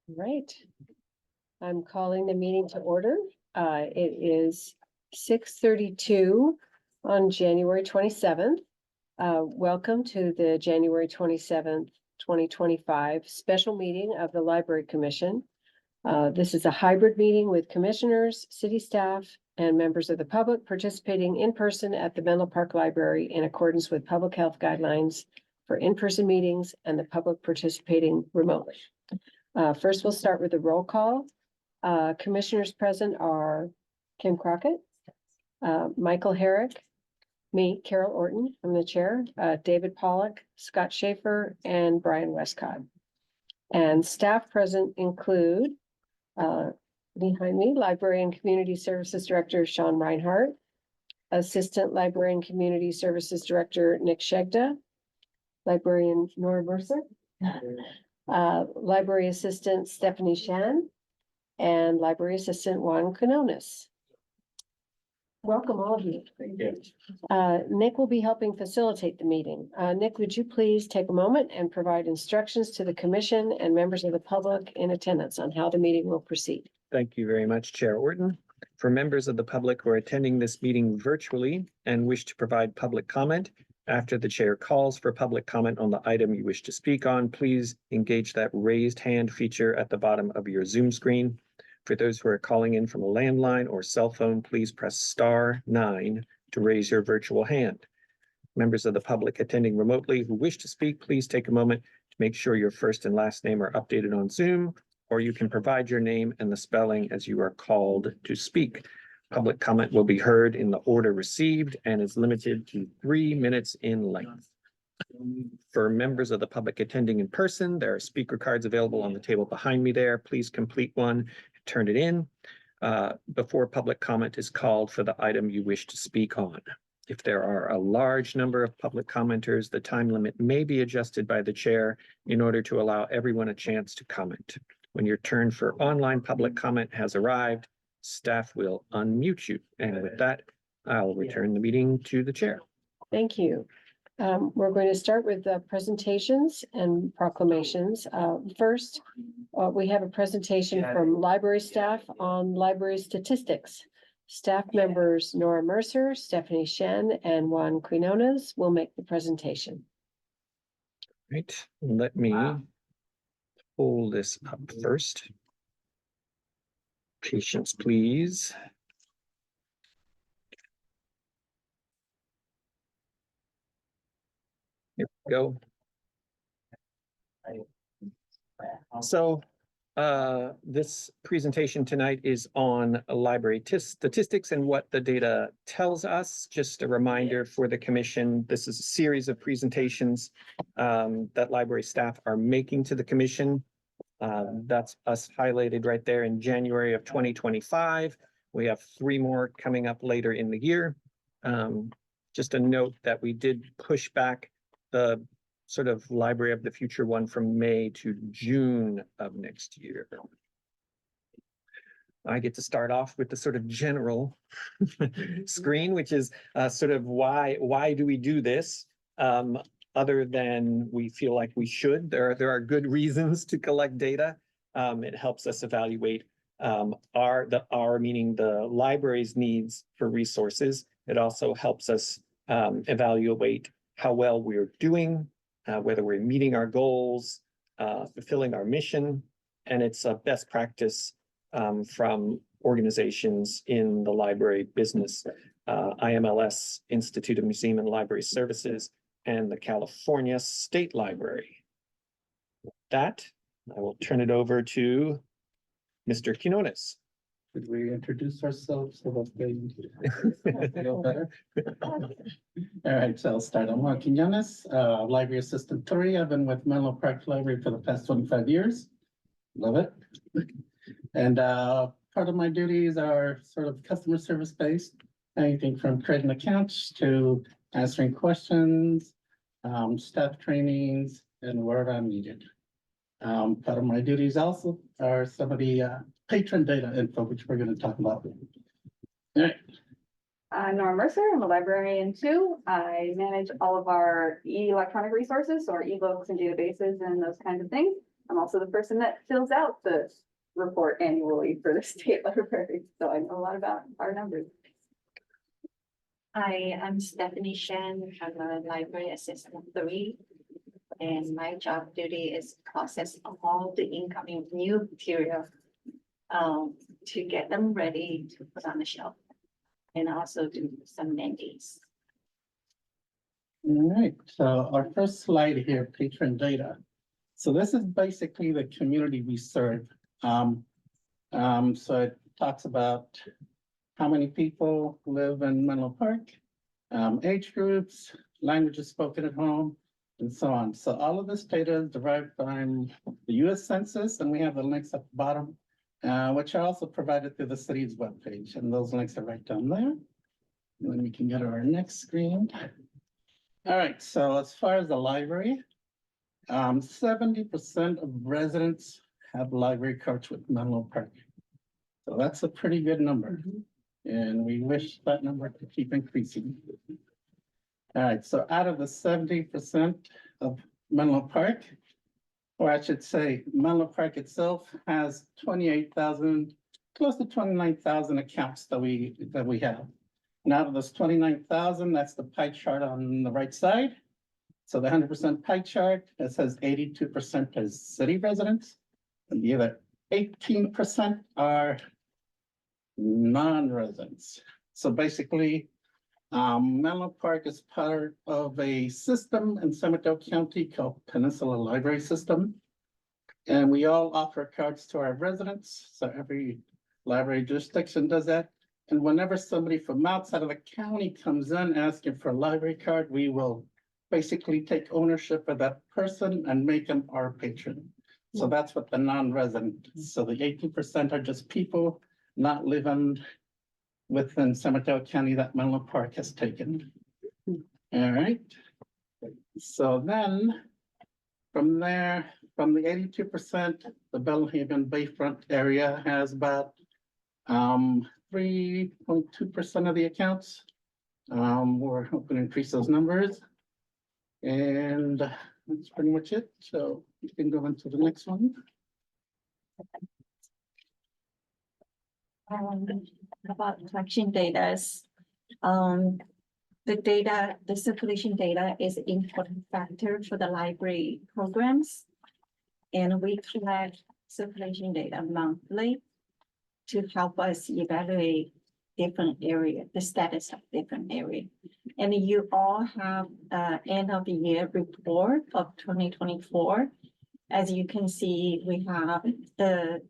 Right. I'm calling the meeting to order. It is 6:32 on January 27th. Welcome to the January 27th, 2025 special meeting of the Library Commission. This is a hybrid meeting with commissioners, city staff, and members of the public participating in person at the Menlo Park Library in accordance with public health guidelines for in-person meetings and the public participating remotely. First, we'll start with the roll call. Commissioners present are Kim Crockett, Michael Herrick, me, Carol Orton, I'm the chair, David Pollock, Scott Schaefer, and Brian Westcott. And staff present include behind me, Library and Community Services Director Sean Reinhart, Assistant Library and Community Services Director Nick Shegda, Librarian Nora Mercer, Library Assistant Stephanie Shan, and Library Assistant Juan Quinones. Welcome, all of you. Thank you. Nick will be helping facilitate the meeting. Nick, would you please take a moment and provide instructions to the commission and members of the public in attendance on how the meeting will proceed? Thank you very much, Chair Orton. For members of the public who are attending this meeting virtually and wish to provide public comment, after the chair calls for public comment on the item you wish to speak on, please engage that raised hand feature at the bottom of your Zoom screen. For those who are calling in from a landline or cell phone, please press *9 to raise your virtual hand. Members of the public attending remotely who wish to speak, please take a moment to make sure your first and last name are updated on Zoom, or you can provide your name and the spelling as you are called to speak. Public comment will be heard in the order received and is limited to 3 minutes in length. For members of the public attending in person, there are speaker cards available on the table behind me there. Please complete one, turn it in before public comment is called for the item you wish to speak on. If there are a large number of public commenters, the time limit may be adjusted by the chair in order to allow everyone a chance to comment. When your turn for online public comment has arrived, staff will unmute you. And with that, I'll return the meeting to the chair. Thank you. We're going to start with the presentations and proclamations. First, we have a presentation from library staff on library statistics. Staff members Nora Mercer, Stephanie Shen, and Juan Quinones will make the presentation. Right, let me pull this up first. Patience, please. Here we go. So this presentation tonight is on library statistics and what the data tells us. Just a reminder for the commission, this is a series of presentations that library staff are making to the commission. That's us highlighted right there in January of 2025. We have 3 more coming up later in the year. Just a note that we did push back the sort of Library of the Future one from May to June of next year. I get to start off with the sort of general screen, which is sort of why do we do this? Other than we feel like we should. There are good reasons to collect data. It helps us evaluate our meaning the library's needs for resources. It also helps us evaluate how well we're doing, whether we're meeting our goals, fulfilling our mission, and it's a best practice from organizations in the library business, IMLS, Institute of Museum and Library Services, and the California State Library. With that, I will turn it over to Mr. Quinones. Could we introduce ourselves so that they feel better? All right, so I'll start. I'm Juan Quinones, Library Assistant 3. I've been with Menlo Park Library for the past 25 years. Love it. And part of my duties are sort of customer service based, anything from creating accounts to answering questions, staff trainings, and wherever I'm needed. Part of my duties also are some of the patron data info, which we're going to talk about. All right. Nora Mercer, I'm a librarian too. I manage all of our electronic resources, so our ebooks and databases and those kinds of things. I'm also the person that fills out the report annually for the state library, so I know a lot about our numbers. I am Stephanie Shen, I'm a library assistant 3. And my job duty is process all the incoming new material to get them ready to put on the shelf. And also do some mandates. All right, so our first slide here, patron data. So this is basically the community we serve. So it talks about how many people live in Menlo Park, age groups, languages spoken at home, and so on. So all of this data is derived from the US Census, and we have the links at the bottom, which are also provided through the city's webpage, and those links are right down there. And then we can go to our next screen. All right, so as far as the library, 70% of residents have library cards with Menlo Park. So that's a pretty good number. And we wish that number to keep increasing. All right, so out of the 70% of Menlo Park, or I should say Menlo Park itself has 28,000, close to 29,000 accounts that we have. And out of those 29,000, that's the pie chart on the right side. So the 100% pie chart, it says 82% is city residents, and the other 18% are non-residents. So basically, Menlo Park is part of a system in San Mateo County called Peninsula Library System. And we all offer cards to our residents. So every library jurisdiction does that. And whenever somebody from outside of the county comes in asking for a library card, we will basically take ownership of that person and make them our patron. So that's what the non-resident, so the 18% are just people not living within San Mateo County that Menlo Park has taken. All right. So then from there, from the 82%, the Bellhaven Bayfront area has about 3.2% of the accounts. We're hoping to increase those numbers. And that's pretty much it. So you can go into the next one. About collection data, the circulation data is an important factor for the library programs. And we collect circulation data monthly to help us evaluate different area, the status of different area. And you all have end of the year report of 2024. As you can see, we have the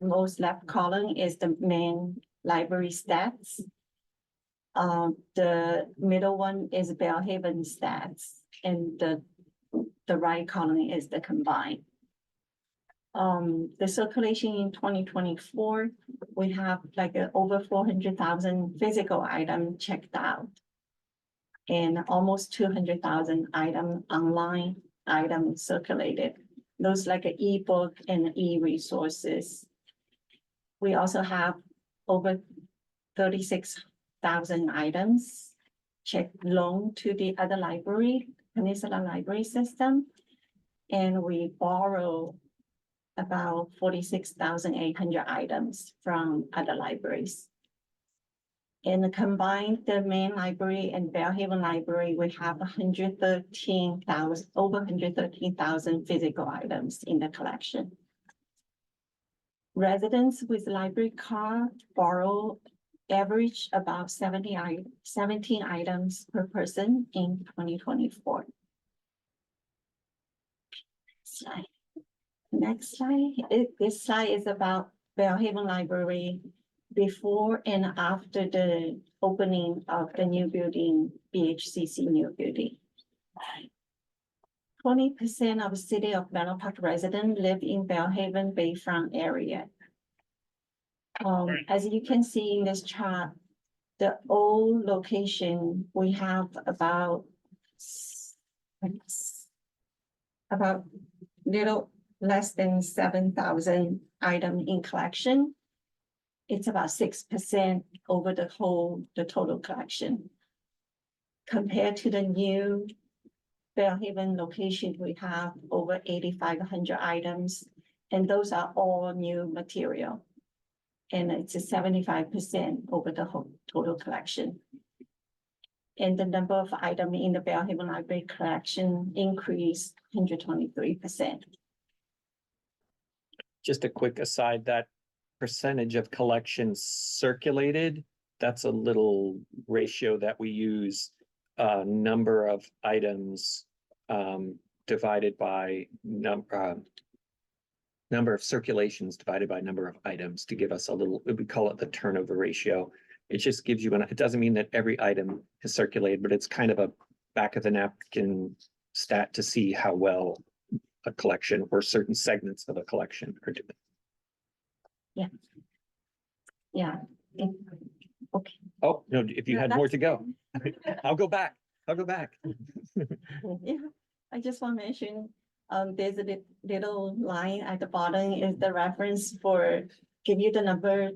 most left column is the main library stats. The middle one is Bellhaven stats, and the right column is the combined. The circulation in 2024, we have like over 400,000 physical items checked out, and almost 200,000 online items circulated. Those like an ebook and e-resources. We also have over 36,000 items checked loan to the other library, Peninsula Library System. And we borrow about 46,800 items from other libraries. And combined, the main library and Bellhaven Library, we have over 113,000 physical items in the collection. Residents with library card borrow average about 17 items per person in 2024. Slide. Next slide. This slide is about Bellhaven Library before and after the opening of the new building, BHCC new building. 20% of city of Menlo Park residents live in Bellhaven Bayfront area. As you can see in this chart, the old location, we have about little less than 7,000 items in collection. It's about 6% over the total collection. Compared to the new Fairhaven location, we have over 8,500 items, and those are all new material. And it's a 75% over the whole total collection. And the number of items in the Fairhaven Library collection increased 123%. Just a quick aside, that percentage of collections circulated, that's a little ratio that we use, number of items divided by number of circulations divided by number of items to give us a little, we call it the turnover ratio. It just gives you it doesn't mean that every item is circulated, but it's kind of a back of the napkin stat to see how well a collection or certain segments of a collection are doing. Yeah. Okay. Oh, no, if you No, had more that's to go, I'll go back. Yeah, I just want to mention, there's a little line at the bottom is the reference for, give you the number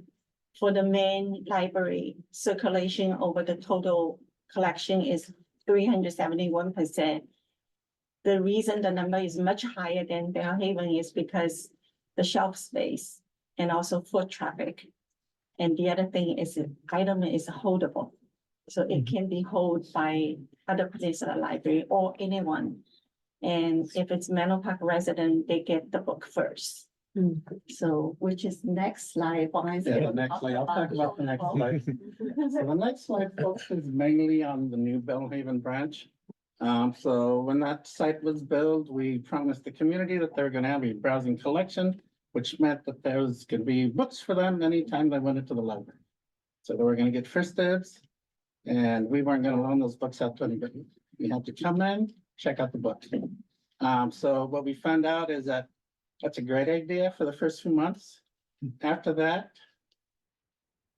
for the main library circulation over the total collection is 371%. The reason the number is much higher than Fairhaven is because the shelf space and also foot traffic. And the other thing is the item is holdable. So it can be held by other places at the library or anyone. And if it's Menlo Park resident, they get the book first. So, which is next slide. Yeah, the next slide. I'll talk about the next slide. So the next slide focuses mainly on the new Bellhaven branch. So when that site was built, we promised the community that they're gonna have a browsing collection, which meant that there was gonna be books for them anytime they went into the library. So they were gonna get first dibs, and we weren't gonna loan those books out to anybody. We had to come in, check out the book. So what we found out is that that's a great idea for the first few months. After that,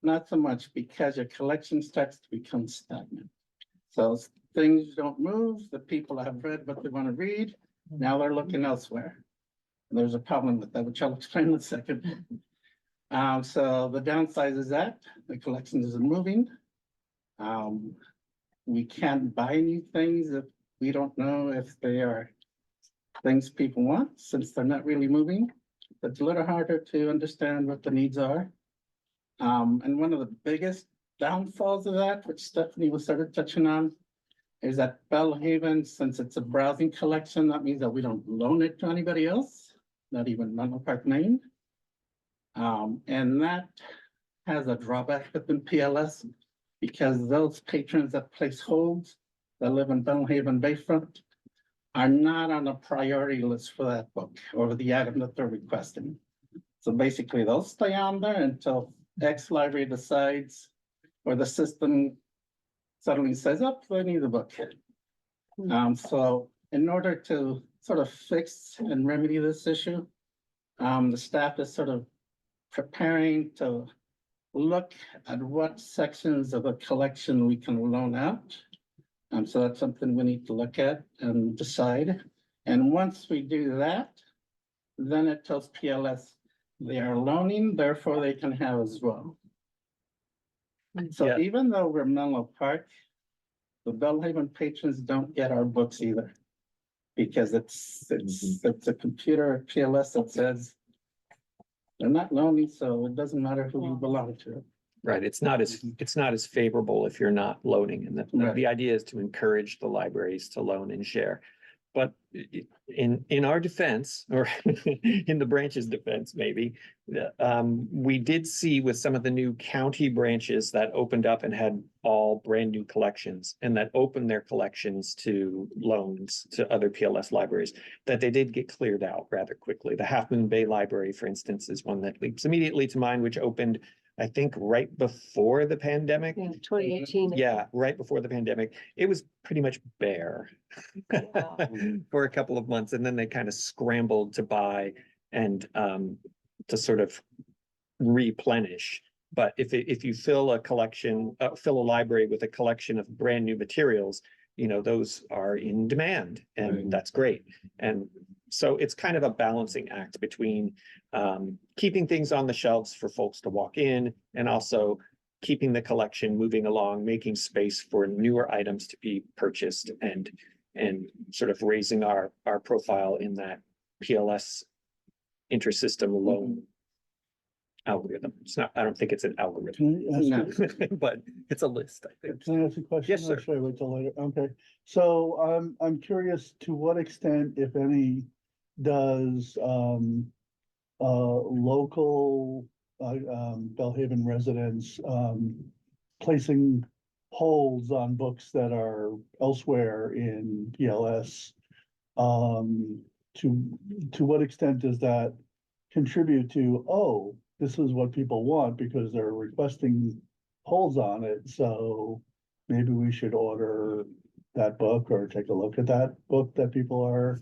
not so much, because your collection starts to become stagnant. So things don't move, the people have read what they want to read, now they're looking elsewhere. And there's a problem with that, which I'll explain in a second. So the downside is that the collection isn't moving. We can't buy new things if we don't know if they are things people want, since they're not really moving. It's a little harder to understand what the needs are. And one of the biggest downfalls of that, which Stephanie was sort of touching on, is that Bellhaven, since it's a browsing collection, that means that we don't loan it to anybody else, not even Menlo Park Maine. And that has a drawback within PLS, because those patrons that place holds that live in Bellhaven Bayfront are not on a priority list for that book or the item that they're requesting. So basically they'll stay on there until X library decides, or the system suddenly says, oh, they need the book. So in order to sort of fix and remedy this issue, the staff is sort of preparing to look at what sections of a collection we can loan out. So that's something we need to look at and decide. And once we do that, then it tells PLS they are loaning, therefore they can have as well. So Yeah. even though we're Menlo Park, the Bellhaven patrons don't get our books either. Because it's a computer PLS that says they're not loaning, so it doesn't matter who you belong to. Right, it's not as favorable if you're not loaning, and Right. the idea is to encourage the libraries to loan and share. But in our defense, or in the branch's defense, maybe, we did see with some of the new county branches that opened up and had all brand new collections, and that opened their collections to loans to other PLS libraries, that they did get cleared out rather quickly. The Half Moon Bay Library, for instance, is one that leaps immediately to mind, which opened, I think, right before the pandemic. Yeah, 2018. Yeah, right before the pandemic. It was pretty much bare for a couple of months, and then they kind of scrambled to buy and to sort of replenish. But if you fill a collection, fill a library with a collection of brand new materials, you know, those are in demand, and Right. that's great. And so it's kind of a balancing act between keeping things on the shelves for folks to walk in, and also keeping the collection moving along, making space for newer items to be purchased, and sort of raising our profile in that PLS intersystem loan algorithm. It's not, I don't think it's an algorithm, Can I ask, No. but it's a list, I think. can I ask a question? Yes, Or sir. should I wait till later? Okay, so I'm curious to what extent, if any, does local Bellhaven residents placing holds on books that are elsewhere in PLS, to what extent does that contribute to, oh, this is what people want because they're requesting holds on it, so maybe we should order that book or take a look at that book that people are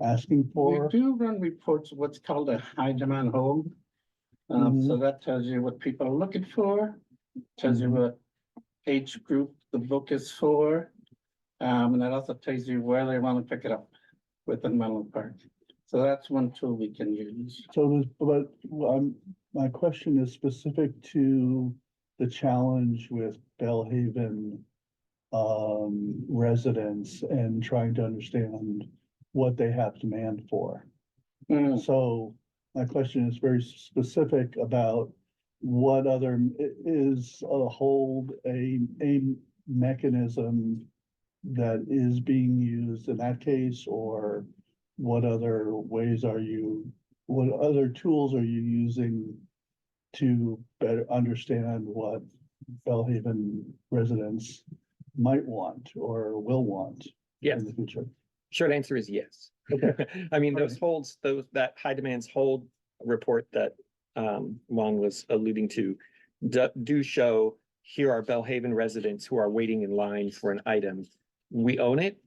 asking We for? do run reports, of what's called a high demand hold. So that tells you what people are looking for, tells you Mhm. what age group the book is for. And that also tells you where they want to pick it up within Menlo Park. So that's one tool we can use. So there's, but my question is specific to the challenge with Bellhaven residents and trying to understand what they have demand for. Mm, So my question is very specific about what other, is a hold, a mechanism that is being used in that case, or what other ways are you, what other tools are you using to better understand what Bellhaven residents might want or will want Yes. in the future? Short answer is yes. Okay. I mean, All those right. holds, that high demands hold report that Juan was alluding to do show here are Bellhaven residents who are waiting in line for an item. We own it,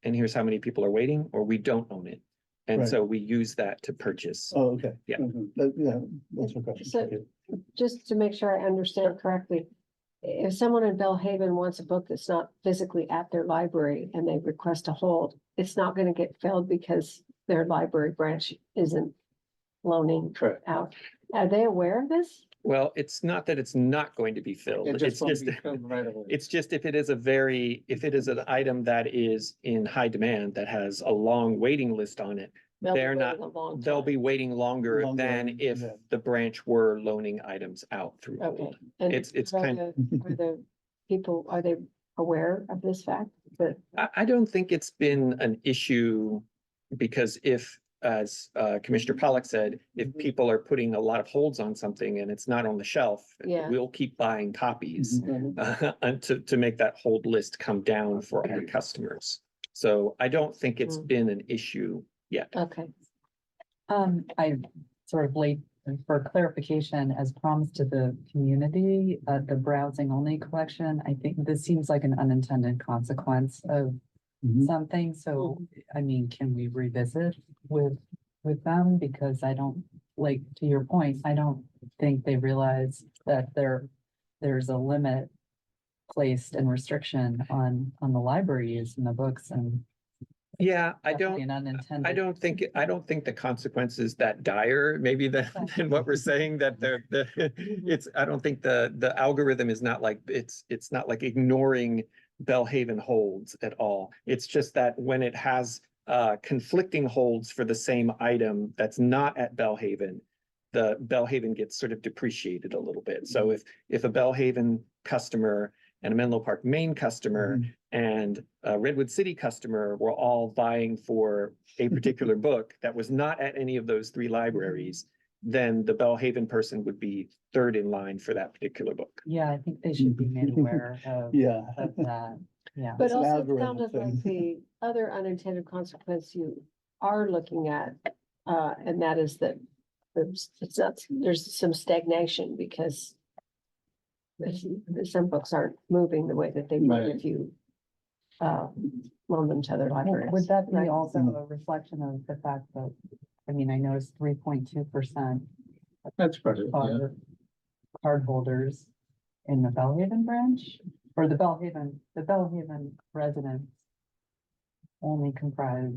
and here's how many people are waiting, or we don't own it. And Right. so we use that to purchase. Oh, okay. Yeah. Mhm. Yeah, that's my question. So- Thank you. Just to make sure I understand correctly, if someone in Bellhaven wants a book that's not physically at their library and they request a hold, it's not gonna get filled because their library branch isn't loaning correct. out. Are they aware of this? Well, it's not that it's not going to be filled. It It's just won't just, be filled right away. it's just if it is an item that is in high demand, that has a long waiting list on it, They'll be They're not- waiting a long they'll time. be waiting longer Longer, than if yeah. the branch were loaning items out through Okay. hold. And It's are kind- Are the people, are they aware of this fact? But I don't think it's been an issue because if, as Commissioner Pollack said, if Mhm. people are putting a lot of holds on something and it's not on the shelf, Yeah. we'll keep buying copies Mhm. and to make that hold list come down for our customers. So I don't think it's Mm. been an issue yet. okay, I sort of late for clarification, as promised to the community, the browsing only collection, I think this seems like an unintended consequence of Mhm. something, so, I mean, can we revisit with them? Because I don't, like, to your point, I don't think they realize that there's a limit placed and restriction on the library use in the books and Yeah, I definitely don't. an unintended. I don't think the consequence is that dire, maybe than what we're saying that it's, I don't think the algorithm is not like, it's not like ignoring Bellhaven holds at all. It's just that when it has conflicting holds for the same item that's not at Bellhaven, the Bellhaven gets sort of depreciated a little bit. So if a Bellhaven customer and a Menlo Park Main customer and a Redwood City customer were all vying for a particular book that was not at any of those three libraries, then the Bellhaven person would be third in line for that particular book. Yeah, I think they should be made aware of Yeah. that, yeah. but It's an also it algorithm sounded like thing. the other unintended consequence you are looking at, and that is that there's some stagnation because some books aren't moving the way that they would Right. if you loan them to other libraries. Would that be right? also Mm. a reflection of the fact that, I mean, I noticed 3.2% That's part of it, yeah. are cardholders in the Bellhaven branch, or the Bellhaven residents only comprise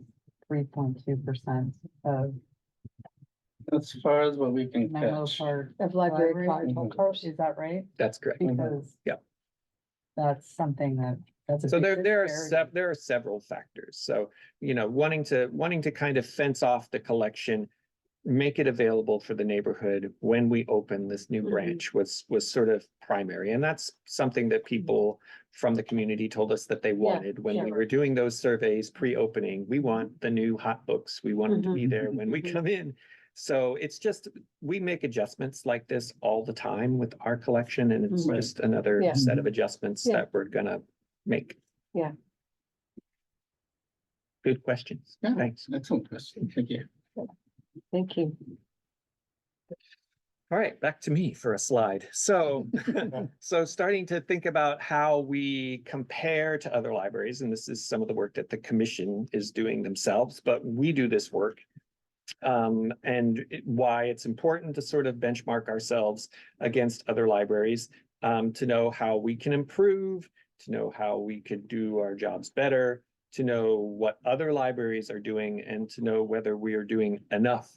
3.2% of As far as what we can Menlo catch. Park. Of library Library. card holders. Is that right? That's correct. Because Yeah. that's something that That's a So big there are disparity. there are several factors. So, wanting to kind of fence off the collection, make it available for the neighborhood when we open this new Mhm. branch was sort of primary. And that's something that people from the community told us that they wanted when we yeah. were doing those surveys pre-opening. We want the new hot books. We want them to be there when we Mhm. come in. So it's just, we make adjustments like this all the time with our collection, and it's Mhm. just another Yeah. set of adjustments Yeah. that we're gonna make. Yeah. Good questions. Yeah. Thanks. Excellent question. Thank you. Thank you. All right, back to me for a slide. So, so starting to think about how we compare to other libraries, and this is some of the work that the commission is doing themselves, but we do this work. Why it's important to sort of benchmark ourselves against other libraries, to know how we can improve, to know how we could do our jobs better, to know what other libraries are doing, and to know whether we are doing enough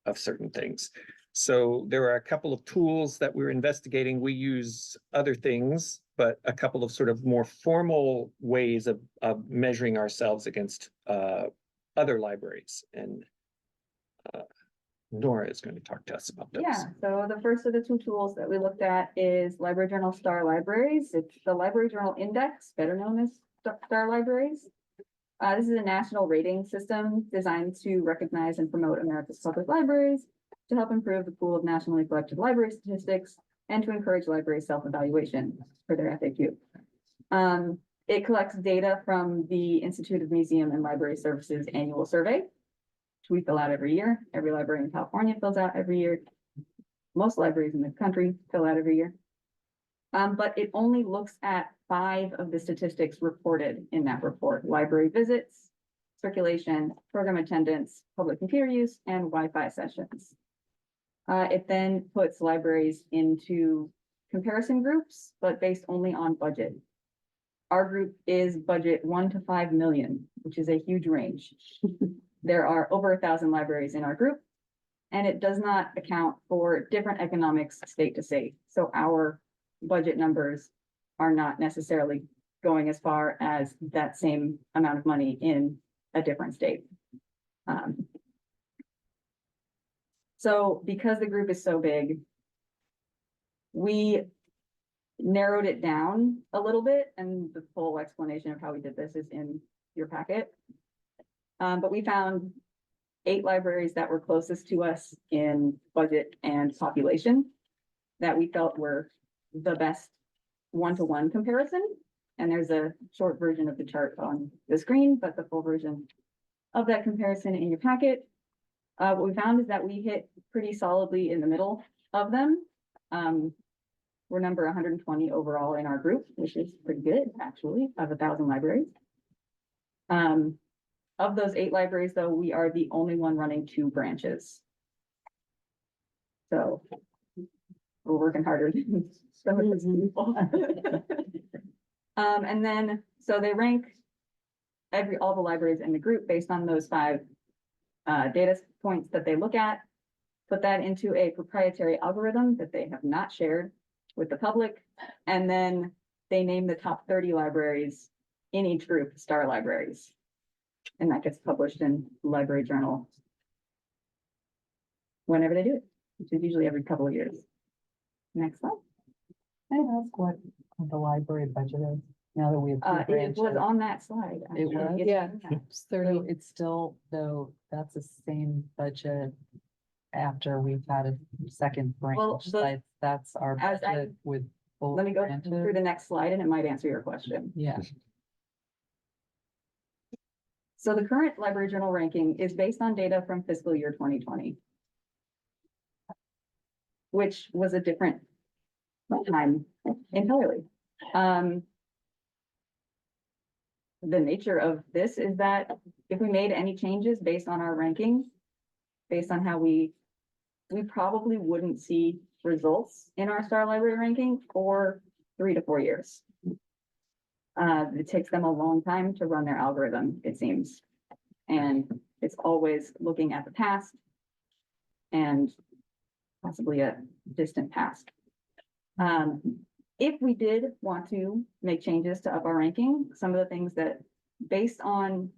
of certain things. So there are a couple of tools that we're investigating. We use other things, but a couple of sort of more formal ways of measuring ourselves against other libraries. And Nora is going to talk to us about those. Yeah, so the first of the two tools that we looked at is Library Journal Star Libraries. It's the Library Journal Index, better known as Star Libraries. This is a national rating system designed to recognize and promote America's public libraries, to help improve the pool of nationally collected library statistics, and to encourage library self-evaluation for their FAQ. It collects data from the Institute of Museum and Library Services annual survey, which we fill out every year. Every library in California fills out every year. Most libraries in the country fill out every year. But it only looks at 5 of the statistics reported in that report: library visits, circulation, program attendance, public computer use, and Wi-Fi sessions. It then puts libraries into comparison groups, but based only on budget. Our group is budget 1 to 5 million, which is a huge range. There are over 1,000 libraries in our group, and it does not account for different economics state to state. So our budget numbers are not necessarily going as far as that same amount of money in a different state. So because the group is so big, we narrowed it down a little bit, and the full explanation of how we did this is in your packet. But we found 8 libraries that were closest to us in budget and population that we felt were the best one-to-one comparison. And there's a short version of the chart on the screen, but the full version of that comparison in your packet. What we found is that we hit pretty solidly in the middle of them. We're number 120 overall in our group, which is pretty good, actually, of 1,000 libraries. Of those 8 libraries, though, we are the only one running 2 branches. So we're working harder than some of those people. And then, so they rank all the libraries in the group based on those 5 data points that they look at, put that into a proprietary algorithm that they have not shared with the public, and then they name the top 30 libraries in each group star libraries. And that gets published in Library Journal whenever they do it, which is usually every couple of years. Next slide. Can I ask what the library budget is now that we have 2 It was branches? on that slide. It was? actually. Yeah. Yeah. It's So 30. it's still, though, that's the same budget after we've had a second Well, branch, the- like, that's our as I- budget with both Let me go through branches. the next slide and it might answer your question. Yeah, So the current Library Journal ranking is based on data from fiscal year 2020, which was a different time entirely. The nature of this is that if we made any changes based on our ranking, based on how we probably wouldn't see results in our star library ranking for 3 to 4 years. It takes them a long time to run their algorithm, it seems. And it's always looking at the past and possibly a distant past. if we did want to make changes to up our ranking, some of the things that, based on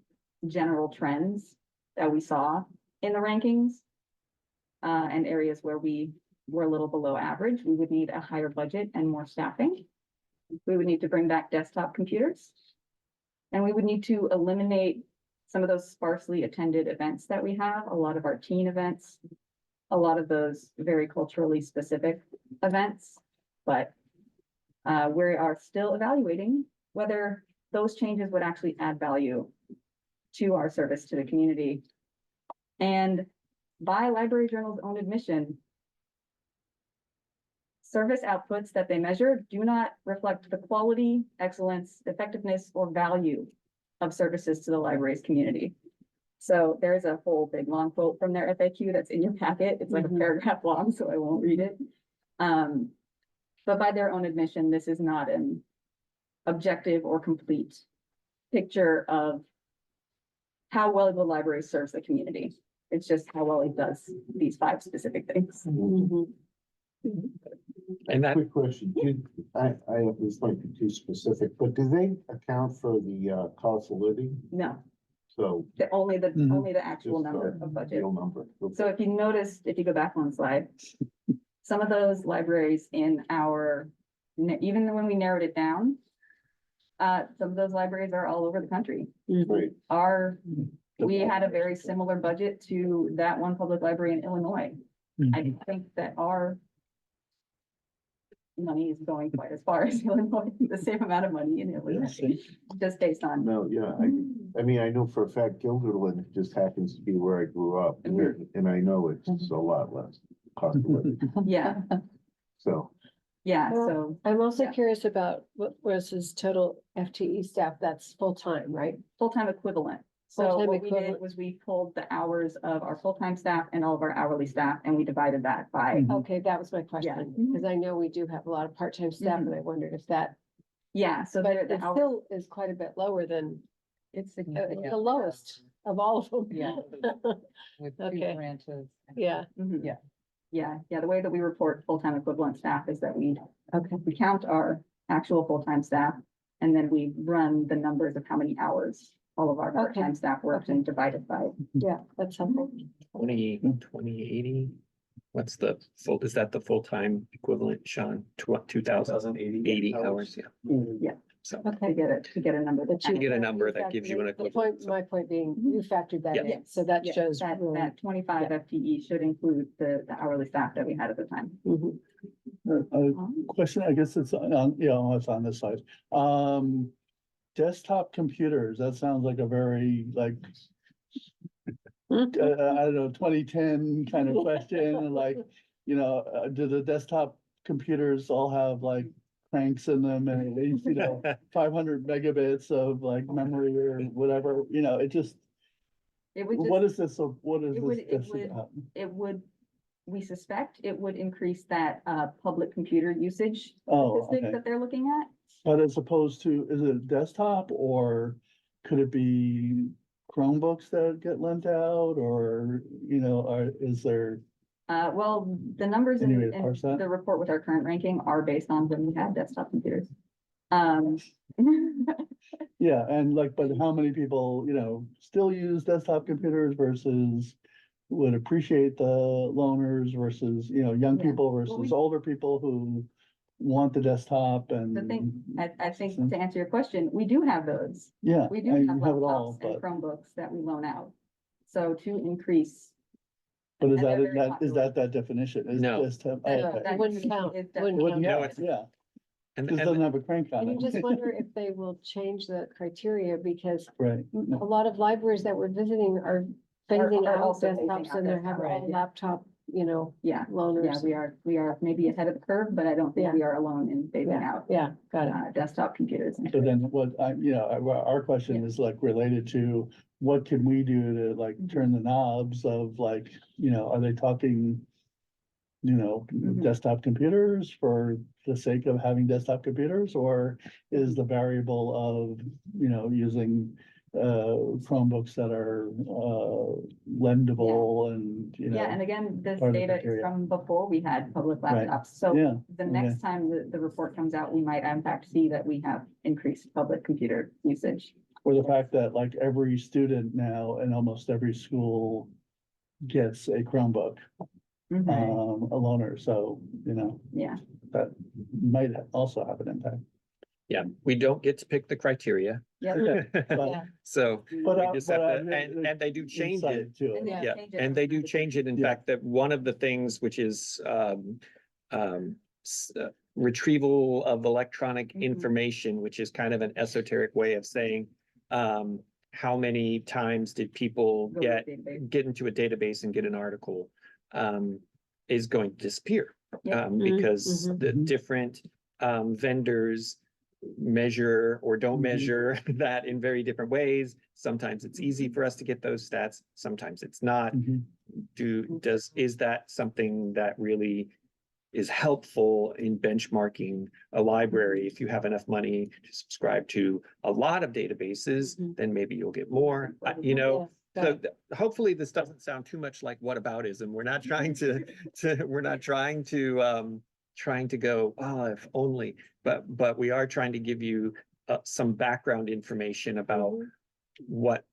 general trends that we saw in the rankings, and areas where we were a little below average, we would need a higher budget and more staffing. We would need to bring back desktop computers. And we would need to eliminate some of those sparsely attended events that we have, a lot of our teen events, a lot of those very culturally specific events. But we are still evaluating whether those changes would actually add value to our service to the community. And by Library Journal's own admission, service outputs that they measure do not reflect the quality, excellence, effectiveness, or value of services to the library's community. So there's a whole big long quote from their FAQ that's in your packet. It's like a paragraph long, so I won't read it. But by their own admission, this is not an objective or complete picture of how well the library serves the community. It's just how well it does these 5 specific things. Mhm. And that, Quick question, this might be too specific, but do they account for the cost of living? No, So. only the Mhm. actual just, number of budget. Real number. So if you noticed, if you go back one slide, some of those libraries in our, even when we narrowed it down, some of those libraries are all over the country. Right, We had a very similar budget to that one public library in Illinois. I think that our money is going quite as far as Illinois, the same amount of money in Illinois, just based on. no, yeah, I mean, I know for a fact Guilderland just happens to be where I grew up, and I know it's a lot less cost of living, Yeah, so. yeah, Well, so I'm also Yeah. curious about what was his total FTE staff, that's full-time, right? full-time equivalent. So Full-time what we did equivalent. was we pulled the hours of our full-time staff and all of our hourly staff, and we divided that by, Mhm. Okay, that was my question, because I know we do have a lot of part-time staff, and I wondered if that, yeah, so but they're it the hours. still is quite a bit lower than, It's it's significant. the lowest of all of them. Yeah. With 2 Okay. branches. Yeah, Mhm. Yeah. Yeah, the way that we report full-time equivalent staff is that okay, we count our actual full-time staff, and then we run the numbers of how many hours all of our part-time staff worked and divided by. yeah, that's something. 2080. What's the full, is that the full-time equivalent, Sean? 2,080 hours, yeah. Yeah. So, To Okay. get a number. But that You get a factored- number you that gives you an factored in- the equivalent, point- so. My point being, you factored that Yeah. in, so that Yeah, shows. That, really- that 25 FTE should include the hourly staff that we had at the time. Mhm. Question, I guess it's on, it's on this side. Desktop computers, that sounds like a very like, I don't know, 2010 kind of question, like, do the desktop computers all have like cranks in them and they, 500 megabits of like memory or whatever, it just, It would what just, is this, what is it would- this? it this would- about? it would, we suspect it would increase that, public computer usage Oh, statistic okay. that they're looking at. But as opposed to, is it desktop or could it be Chromebooks that get lent out or, is there? Well, the numbers Any way in to parse that? the report with our current ranking are based on when we had desktop computers. Yeah, and like, but how many people, still use desktop computers versus would appreciate the loaners versus, young Yeah. people Well, versus we- older people who want the desktop and. The thing, I think to answer your question, we do have those. Yeah, We I do have have it all, laptops and but, Chromebooks that we loan out. So to increase. but is and they're that, very is popular. that definition? Is No. desktop- No, okay. that It wouldn't count, is wouldn't It wouldn't count. No, count, it's- yeah, And, just doesn't have a crank on And you it, just wonder if they will change the criteria, because right? a lot of libraries that we're visiting are phasing are out also phasing desktops out and they're desktops, having all right, yeah. laptop, Yeah, yeah, loaners. we are maybe ahead of the curve, but I don't think Yeah. we are alone in phasing Yeah, out yeah, got it. desktop computers. So then what our question Yeah. is like related to what can we do to like turn the knobs of like, are they talking? Mhm. Desktop computers for the sake of having desktop computers, or is the variable of, using Chromebooks that are, lendable and, you Yeah, and know, again, this part of the data is criteria. from before we had public Right. laptops, so yeah. the okay. next time the report comes out, we might in fact see that we have increased public computer usage. Or the fact that like every student now in almost every school gets a Chromebook, Mhm. a loaner, so, you know, Yeah, that might also have an impact. Yeah, we don't get to pick the criteria. yeah. But, So but, we just have to, the and they do change it. insight to it. Yeah, Yeah, change it and they from do time to change it. In Yeah. fact, that one of the things which is retrieval of electronic Mhm. information, which is kind of an esoteric way of saying how many times did people Go to get the database. get into a database and get an article is going to disappear. Yeah. Because Mhm. the Mhm. different vendors measure or don't Mhm. measure that in very different ways. Sometimes it's easy for us to get those stats, sometimes it's not. Mhm. Is that something that really is helpful in benchmarking a library? If you have enough money to subscribe to a lot of databases, Mhm. then maybe you'll get more. You know, so hopefully this doesn't sound too much like whataboutism. We're not trying we're not trying to go, oh, if only, but we are trying to give you some background information about what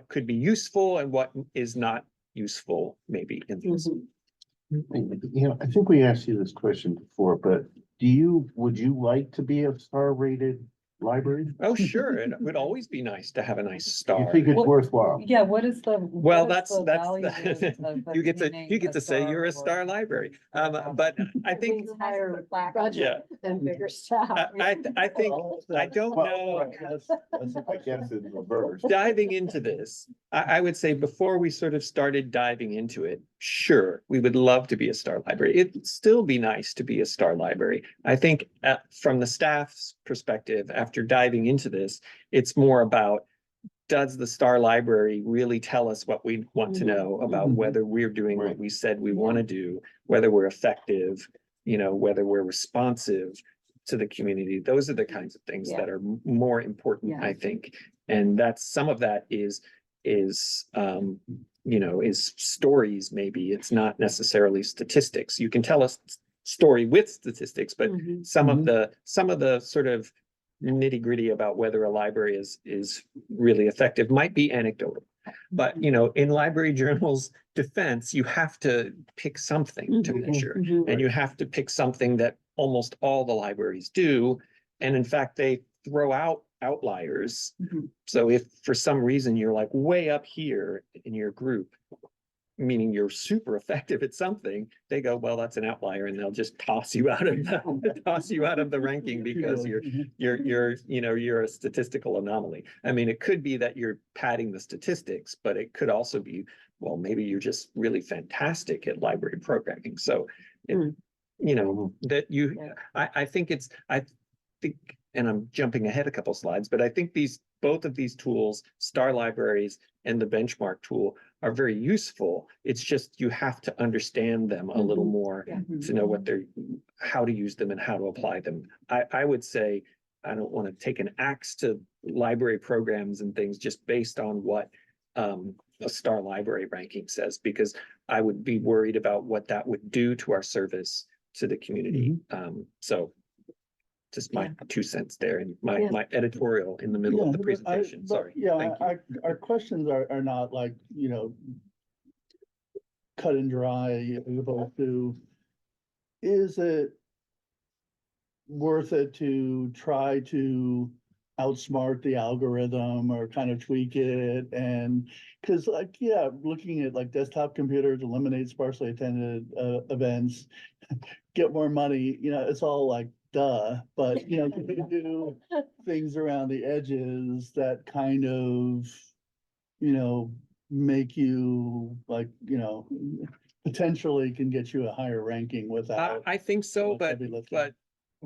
could be useful and what is not useful maybe in these. Mhm. You know, I think we asked you this question before, but would you like to be a star rated library? Oh, sure, it would always be nice to have a nice You star. think it's What- worthwhile? Yeah, what is the? Well, what is the that's value of you get to obtaining say star you're a or- star library. But I think, Means higher Plaque. yeah, and bigger staff. I think, Well, I don't Well, know. right, that's a I guess in reverse. Diving into this, I would say before we sort of started diving into it, sure, we would love to be a star library. It'd still be nice to be a star library. I think from the staff's perspective, after diving into this, it's more about, does the star library really tell us what we want to know about Mhm. whether we're doing what Right. we said we want to do, whether we're effective, you know, whether we're responsive to the community? Those are the kinds of things Yeah. that are more important, Yeah. I think. And that's, some of that is you know, is stories, maybe. It's not necessarily statistics. You can tell a story with statistics, but Mhm. some of the sort of nitty gritty about whether a library is really effective might be anecdotal. But, you know, in Library Journal's defense, you have to pick something to Mhm. measure, Mhm. and you have to pick something that almost all the libraries do. And in fact, they throw out outliers. Mhm. So if for some reason you're like way up here in your group, meaning you're super effective at something, they go, well, that's an outlier, and they'll just toss you out of the ranking because you're you know, you're a statistical anomaly. I mean, it could be that you're padding the statistics, but it could also be, well, maybe you're just really fantastic at library programming. So you know, that you, Yeah. I think I think, and I'm jumping ahead a couple slides, but I think both of these tools, Star Libraries and the benchmark tool, are very useful. It's just you have to understand them a little more Yeah. to know what how to use them and how to apply them. I would say, I don't want to take an axe to library programs and things just based on what a Star Library ranking says, because I would be worried about what that would do to our service to the community. So just my 2 cents there, and Yeah. my editorial in the middle of the Yeah, presentation. but Sorry. yeah, Thank you. our questions are not like, you know, cut and dry, as opposed to, is it worth it to try to outsmart the algorithm or kind of tweak it? And because like, yeah, looking at like desktop computers, eliminate sparsely attended events, get more money, you know, it's all like, duh, but you know, can you do things around the edges that kind of, you know, make you like, you know, potentially can get you a higher ranking without. I think so, much but heavy lifting.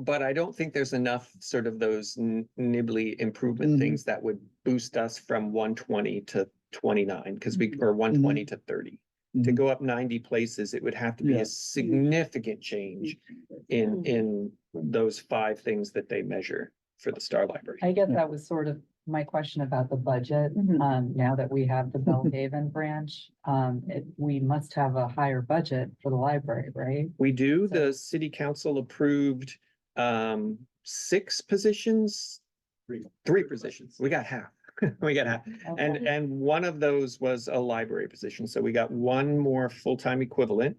I don't think there's enough sort of those nibbly improvement Mhm. things that would boost us from 120 to 29, because or 120 to 30. To Mhm. go up 90 places, it would have to be Yeah. a significant change in those 5 things that they measure for the Star Library. I guess that was sort of my question about the budget, Mhm. now that we have the Bellhaven branch, we must have a higher budget for the library, right? We do, the city council approved 6 positions. Three positions, we got half, we got half. And, Okay. and one of those was a library position, so we got one more full-time equivalent.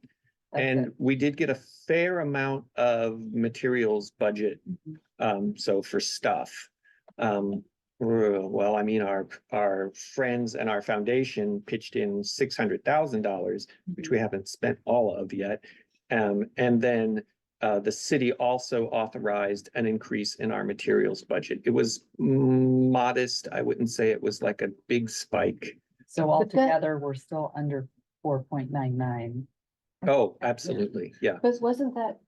That's And it. we did get a fair amount of materials budget, so for stuff. Well, I mean, our friends and our foundation pitched in $600,000, which we haven't spent all of yet. And then the city also authorized an increase in our materials budget. It was modest. I wouldn't say it was like a big spike. So But that- altogether, we're still under 4.99. Oh, absolutely, yeah. But wasn't that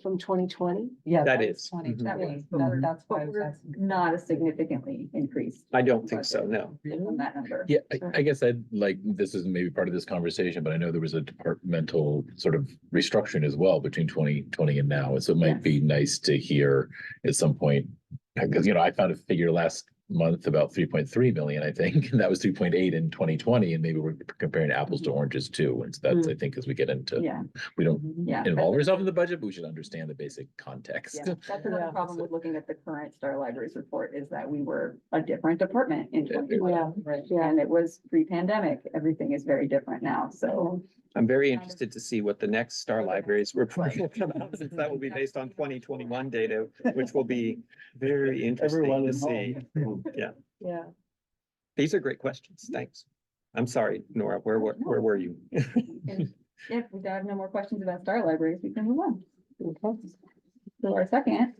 from 2020? Yeah. That was is, mhm. 2020. That was- That's why I But was we're asking. not a significantly increased I don't think so, no. on that number. Yeah, I guess I'd like, this is maybe part of this conversation, but I know there was a departmental sort of restructuring as well between 2020 and now. So it might be nice to hear at some point, because, I found a figure last month about 3.3 million, I think, and that was 3.8 in 2020, and maybe we're comparing apples to oranges too. And so that's, I think, as we get into, Yeah, we don't yeah. involve ourselves in the budget, but we should understand the basic context. Yeah, that's another Yeah. problem with looking at the current Star Libraries report is that we were a different department in 2020. Yeah, Right. yeah. And it was pre-pandemic. Everything is very different now, so. I'm very interested to see what the next Star Libraries report will come out, since that will be based on 2021 data, which will be very Everyone interesting to at see. home. Yeah, Yeah. these are great questions. Thanks. I'm sorry, Nora, where were you? And if we have no more questions about Star Libraries, we can move on. Okay. So our second,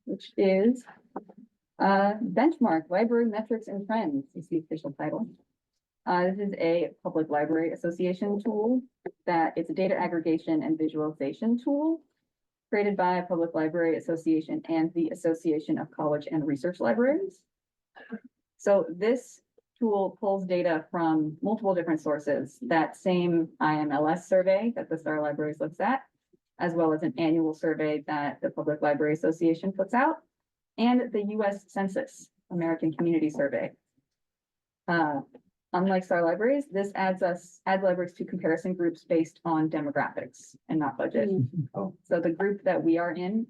which is Benchmark Library Metrics and Trends is the official title. This is a public library association tool that it's a data aggregation and visualization tool created by Public Library Association and the Association of College and Research Libraries. So this tool pulls data from multiple different sources, that same IMLS survey that the Star Libraries looks at, as well as an annual survey that the Public Library Association puts out, and the US Census American Community Survey. Unlike Star Libraries, this adds libraries to comparison groups based on demographics and not budget. So the group that we are in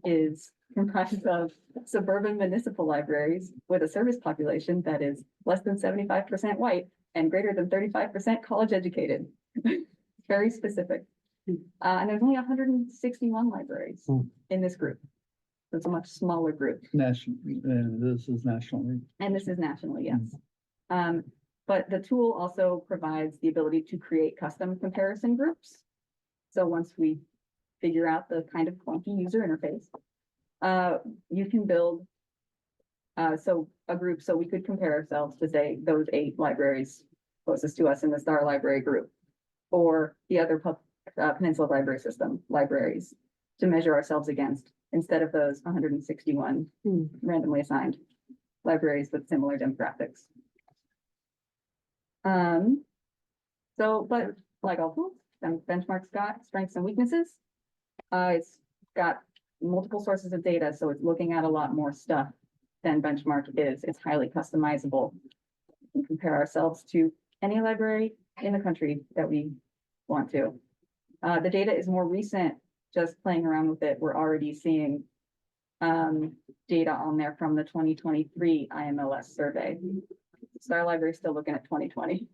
is comprised of suburban municipal libraries with a service population that is less than 75% white and greater than 35% college educated. Very specific. And there's only 161 libraries in this group. So it's a much smaller group. National, and this is nationally. And this is nationally, yes. But the tool also provides the ability to create custom comparison groups. So once we figure out the kind of clunky user interface, you can build a group, so we could compare ourselves to say those 8 libraries closest to us in the Star Library group, or the other Peninsula Library System libraries to measure ourselves against, instead of those 161 randomly assigned libraries with similar demographics. But like all tools, Benchmark's got strengths and weaknesses. It's got multiple sources of data, so it's looking at a lot more stuff than Benchmark is. It's highly customizable. We can compare ourselves to any library in the country that we want to. The data is more recent, just playing around with it. We're already seeing data on there from the 2023 IMLS survey. Star Library is still looking at 2020.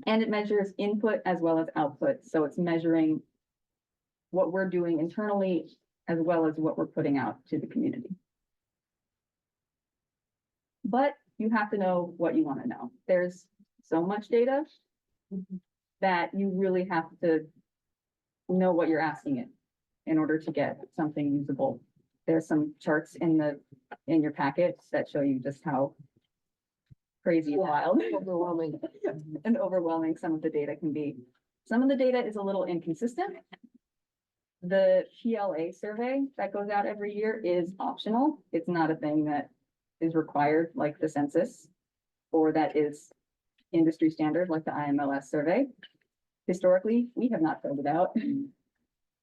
And it measures input as well as output. So it's measuring what we're doing internally as well as what we're putting out to the community. But you have to know what you want to know. There's so much data that you really have to know what you're asking it in order to get something usable. There's some charts in your packet that show you just how crazy and wild Overwhelming. and overwhelming some of the data can be. Some of the data is a little inconsistent. The PLA survey that goes out every year is optional. It's not a thing that is required like the census, or that is industry standard like the IMLS survey. Historically, we have not filled it out.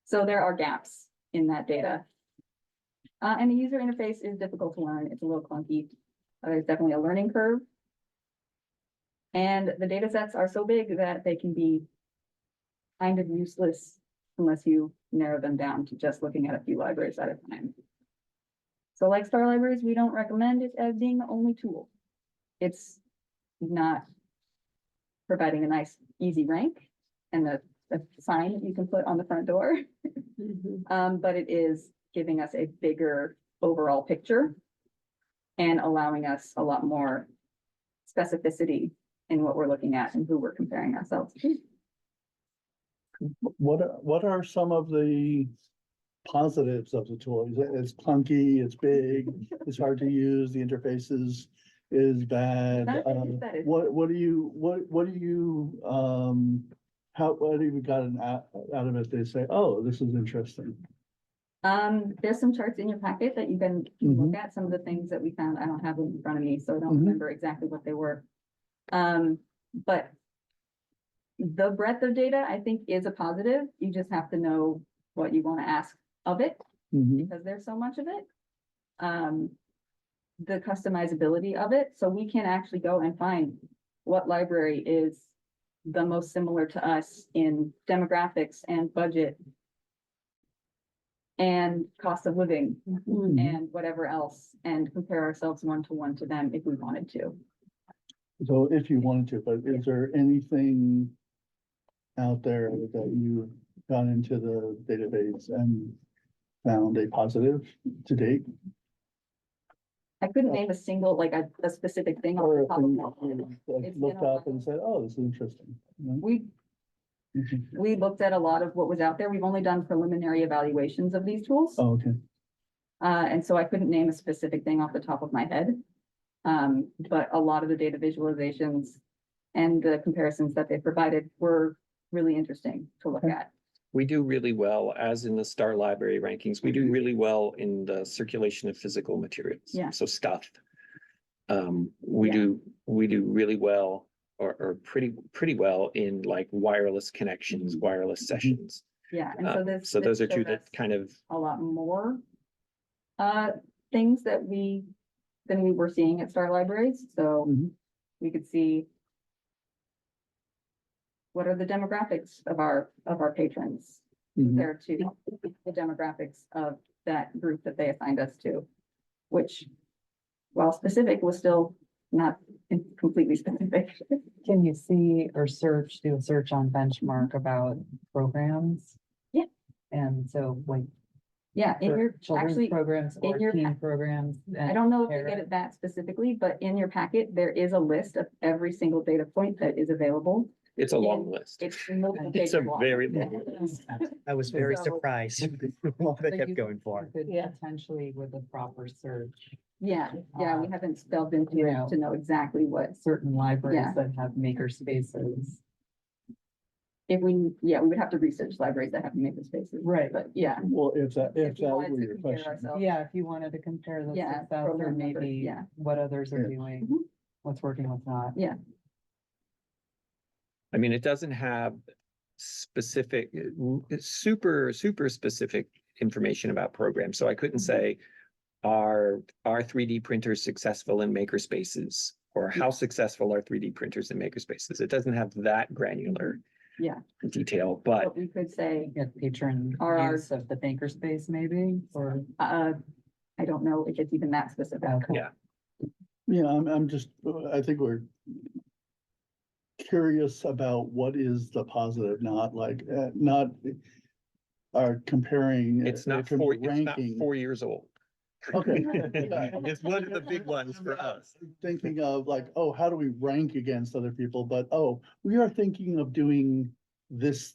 So there are gaps in that data. And the user interface is difficult to learn. It's a little clunky. There's definitely a learning curve. And the data sets are so big that they can be kind of useless unless you narrow them down to just looking at a few libraries at a time. So like Star Libraries, we don't recommend it as being the only tool. It's not providing a nice, easy rank and a sign that you can put on the front door. But it is giving us a bigger overall picture and allowing us a lot more specificity in what we're looking at and who we're comparing ourselves to. What are some of the positives of the tool? It's clunky, it's big, it's hard to use, the interface is bad. That is- What do you, what have you gotten out of it? They say, oh, this is interesting. There's some charts in your packet that you can look at, some of the things that we found. I don't have them in front of me, so I don't remember exactly what they were. But the breadth of data, I think, is a positive. You just have to know what you want to ask of it, because there's so much of it. The customizability of it, so we can actually go and find what library is the most similar to us in demographics and budget and cost of living and whatever else, and compare ourselves one-to-one to them if we wanted to. So if you wanted to, but is there anything out there that you got into the database and found a positive to date? I couldn't name a single, like a specific thing off Or the if top of my you head. like, It's looked been a up and while. said, oh, this is interesting. you know? We, we looked at a lot of what was out there. We've only done preliminary evaluations of these tools. Oh, okay. And so I couldn't name a specific thing off the top of my head. But a lot of the data visualizations and the comparisons that they provided were really interesting to look at. We do really well, as in the Star Library rankings, we do really well in the circulation of physical materials. Yeah. So stuff. Yeah. We do really well or pretty well in like wireless connections, wireless sessions. Yeah, and so this. So those this are two showed that us kind of, a lot more things than we were seeing at Star Libraries, so Mhm. we could see what are the demographics of our patrons Mhm. compared to the demographics of that group that they assigned us to, which, while specific, was still not completely specific. Can you see or do a search on benchmark about programs? Yeah. And so like. Yeah, in for your, children's actually, programs in or your teen pa- programs. I don't know if you get it that specifically, but in your packet, there is a list of every single data point that is available. it's a long And list. It's multiple It's pages a long. very long list. I was very So- surprised what they So kept you- going for. Could Yeah. potentially with a proper search, Yeah, we haven't delved into you it know, to know exactly what, certain Yeah. libraries that have maker spaces. we would have to research libraries that have makerspaces. Right. But yeah. Well, if that If we were wanted to your compare question. ourselves. Yeah, if you wanted to compare the Yeah, success or program numbers, maybe yeah. what others are Yeah. doing, Mhm. what's working, what's not. I mean, it doesn't have specific, super specific information about programs. So I couldn't say, are 3D printers successful in makerspaces? Or how successful are 3D printers in makerspaces? It doesn't have that granular Yeah. detail, but But we could say, Get patron Are our- use of the makerspace maybe, or. I don't know if it's even that specific. Okay. Yeah. Yeah, I'm just, I think we're curious about what is the positive, not like, not are comparing. it's not from it's not 4 years old. Okay. It's one of the big ones for us. Thinking of like, oh, how do we rank against other people? But, oh, we are thinking of doing this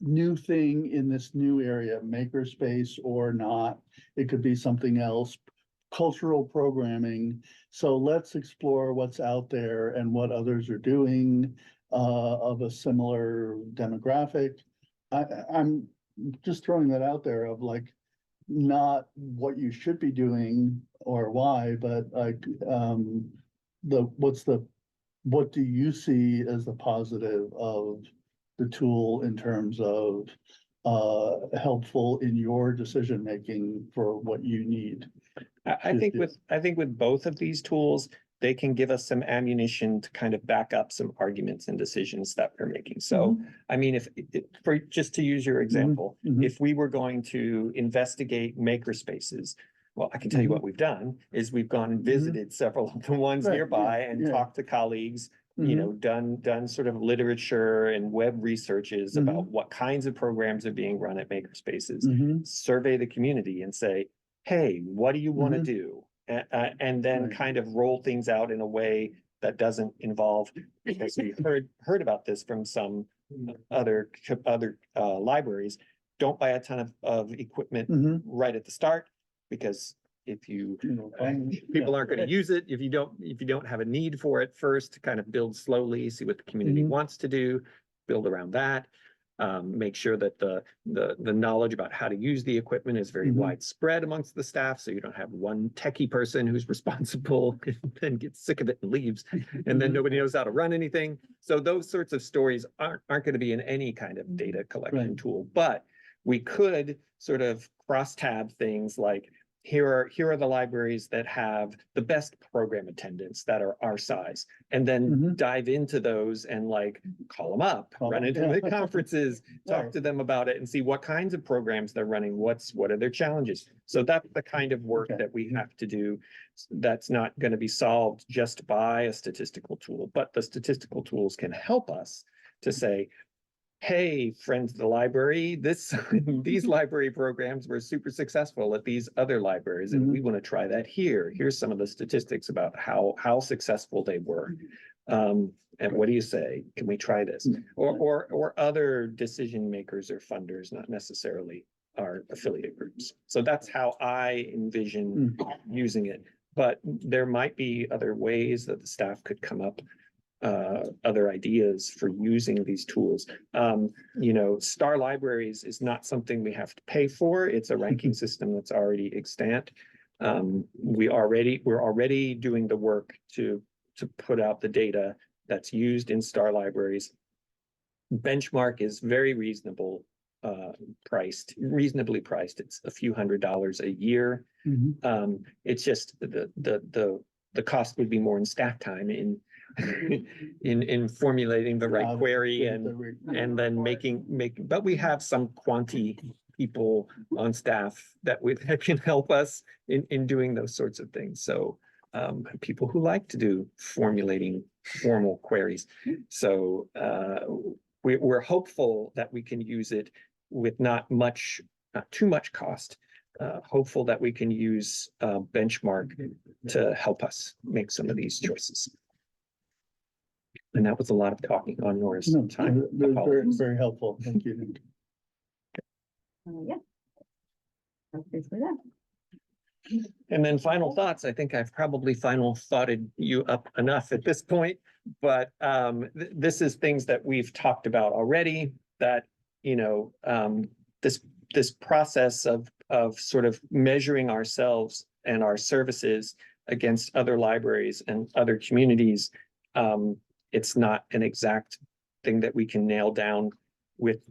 new thing in this new area, makerspace or not. It could be something else, cultural programming. So let's explore what's out there and what others are doing of a similar demographic. I'm just throwing that out there of like, not what you should be doing or why, but like, what do you see as the positive of the tool in terms of helpful in your decision-making for what you need. I think with both of these tools, they can give us some ammunition to kind of back up some arguments and decisions that we're making. So, I mean, for, just to use your example, mhm. if we were going to investigate maker spaces, well, I can tell you what we've done is we've gone and visited several of the ones Right, nearby yeah, and yeah. talked to colleagues, you Mhm. know, done sort of literature and web researches about what kinds of programs are being run at maker spaces. Mhm. Survey the community and say, hey, what do you want to Mhm. do? And then Right. kind of roll things out in a way that doesn't involve, because we heard about this from some other libraries. Don't buy a ton of equipment Mhm. right at the start, because if you people aren't going to use it, if you don't have a need for it first, kind of build slowly, see what the community Mhm. wants to do, build around that. Make sure that the knowledge about how to use the equipment is very Mhm. widespread amongst the staff, so you don't have one techie person who's responsible and then gets sick of it and leaves, and then Mhm. nobody knows how to run anything. So those sorts of stories aren't going to be in any kind of data collection Right. tool, but we could sort of cross-tab things like, here are the libraries that have the best program attendance that are our size, and then Mhm. dive into those and like call them up, Call run them, into yeah. the conferences, talk Right. to them about it and see what kinds of programs they're running, what are their challenges. So that's the kind of work Okay. that we have to do. That's not going to be solved just by a statistical tool, but the statistical tools can help us to say, hey, friends of the library, these library programs were super successful at these other libraries, and we want to try that here. Here's some of the statistics about how successful they were. And what do you say? Can we try this? Or other decision makers or funders, not necessarily our affiliate groups. So that's how I envision using it. But there might be other ways that the staff could come up other ideas for using these tools. You know, Star Libraries is not something we have to pay for. It's a ranking system that's already extant. We're already doing the work to put out the data that's used in Star Libraries. Benchmark is very reasonably priced. It's a few $100s a year. Mhm. It's just the cost would be more in staff time in formulating the right query and then but we have some quanti people on staff that can help us in doing those sorts of things. So people who like to do formulating formal queries. So we're hopeful that we can use it with not too much cost. Hopeful that we can use Benchmark to help us make some of these choices. And that was a lot of talking on Nora's No, time. very, Apologies. very helpful. Thank you. Yeah. That's basically that. And then final thoughts. I think I've probably final thoughted you up enough at this point, but this is things that we've talked about already, that, you know, this process of sort of measuring ourselves and our services against other libraries and other communities. It's not an exact thing that we can nail down with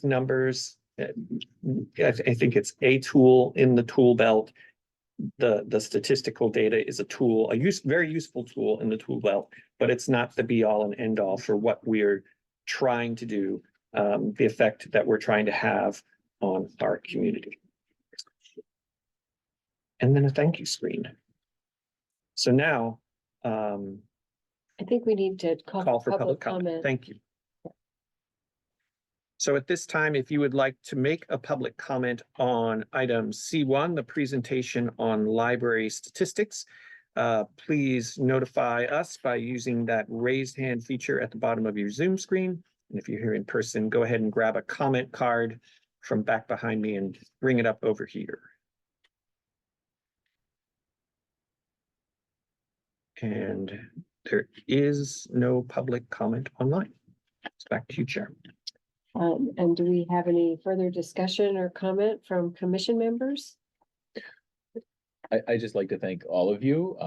numbers. I think it's a tool in the tool belt. The statistical data is a tool, very useful tool in the tool belt, but it's not the be all and end all for what we're trying to do, the effect that we're trying to have on our community. And then a thank you screen. So now, I think we need to call for public comment. Thank you. So at this time, if you would like to make a public comment on item C1, the presentation on library statistics, please notify us by using that raised hand feature at the bottom of your Zoom screen. And if you're here in person, go ahead and grab a comment card from back behind me and bring it up over here. And there is no public comment online. It's back to you, Chair. And do we have any further discussion or comment from commission members? I just like to thank all of you.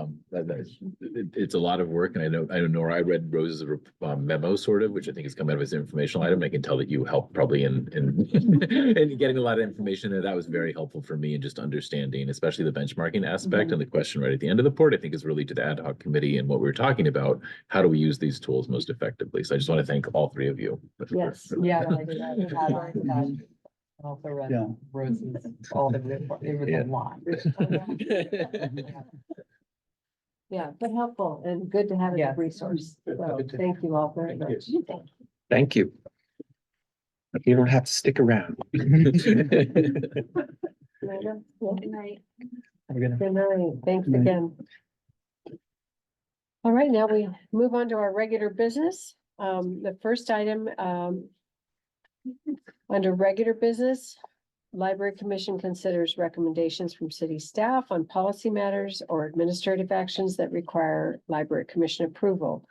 It's a lot of work and I know Nora, I read Rose's memo sort of, which I think has come out of his informational item. I can tell that you helped probably in in getting a lot of information and that was very helpful for me in just understanding, especially the benchmarking aspect and the question right at the end of the report, I think is really to the ad hoc committee and what we were talking about. How do we use these tools most effectively? So I just want to thank all three of you. Yes. Yeah. I did that. I also read Yeah. Rose's, all the, it was Yeah. a lot. Yeah, but helpful and good to have as a Yes. resource. So thank you all very Thank much. Thank you. You don't have to stick around. Amanda? Yeah. Good night. Good night. Thanks again. All right, now we move on to our regular business. The first item, under regular business, Library Commission considers recommendations from city staff on policy matters or administrative actions that require Library Commission approval.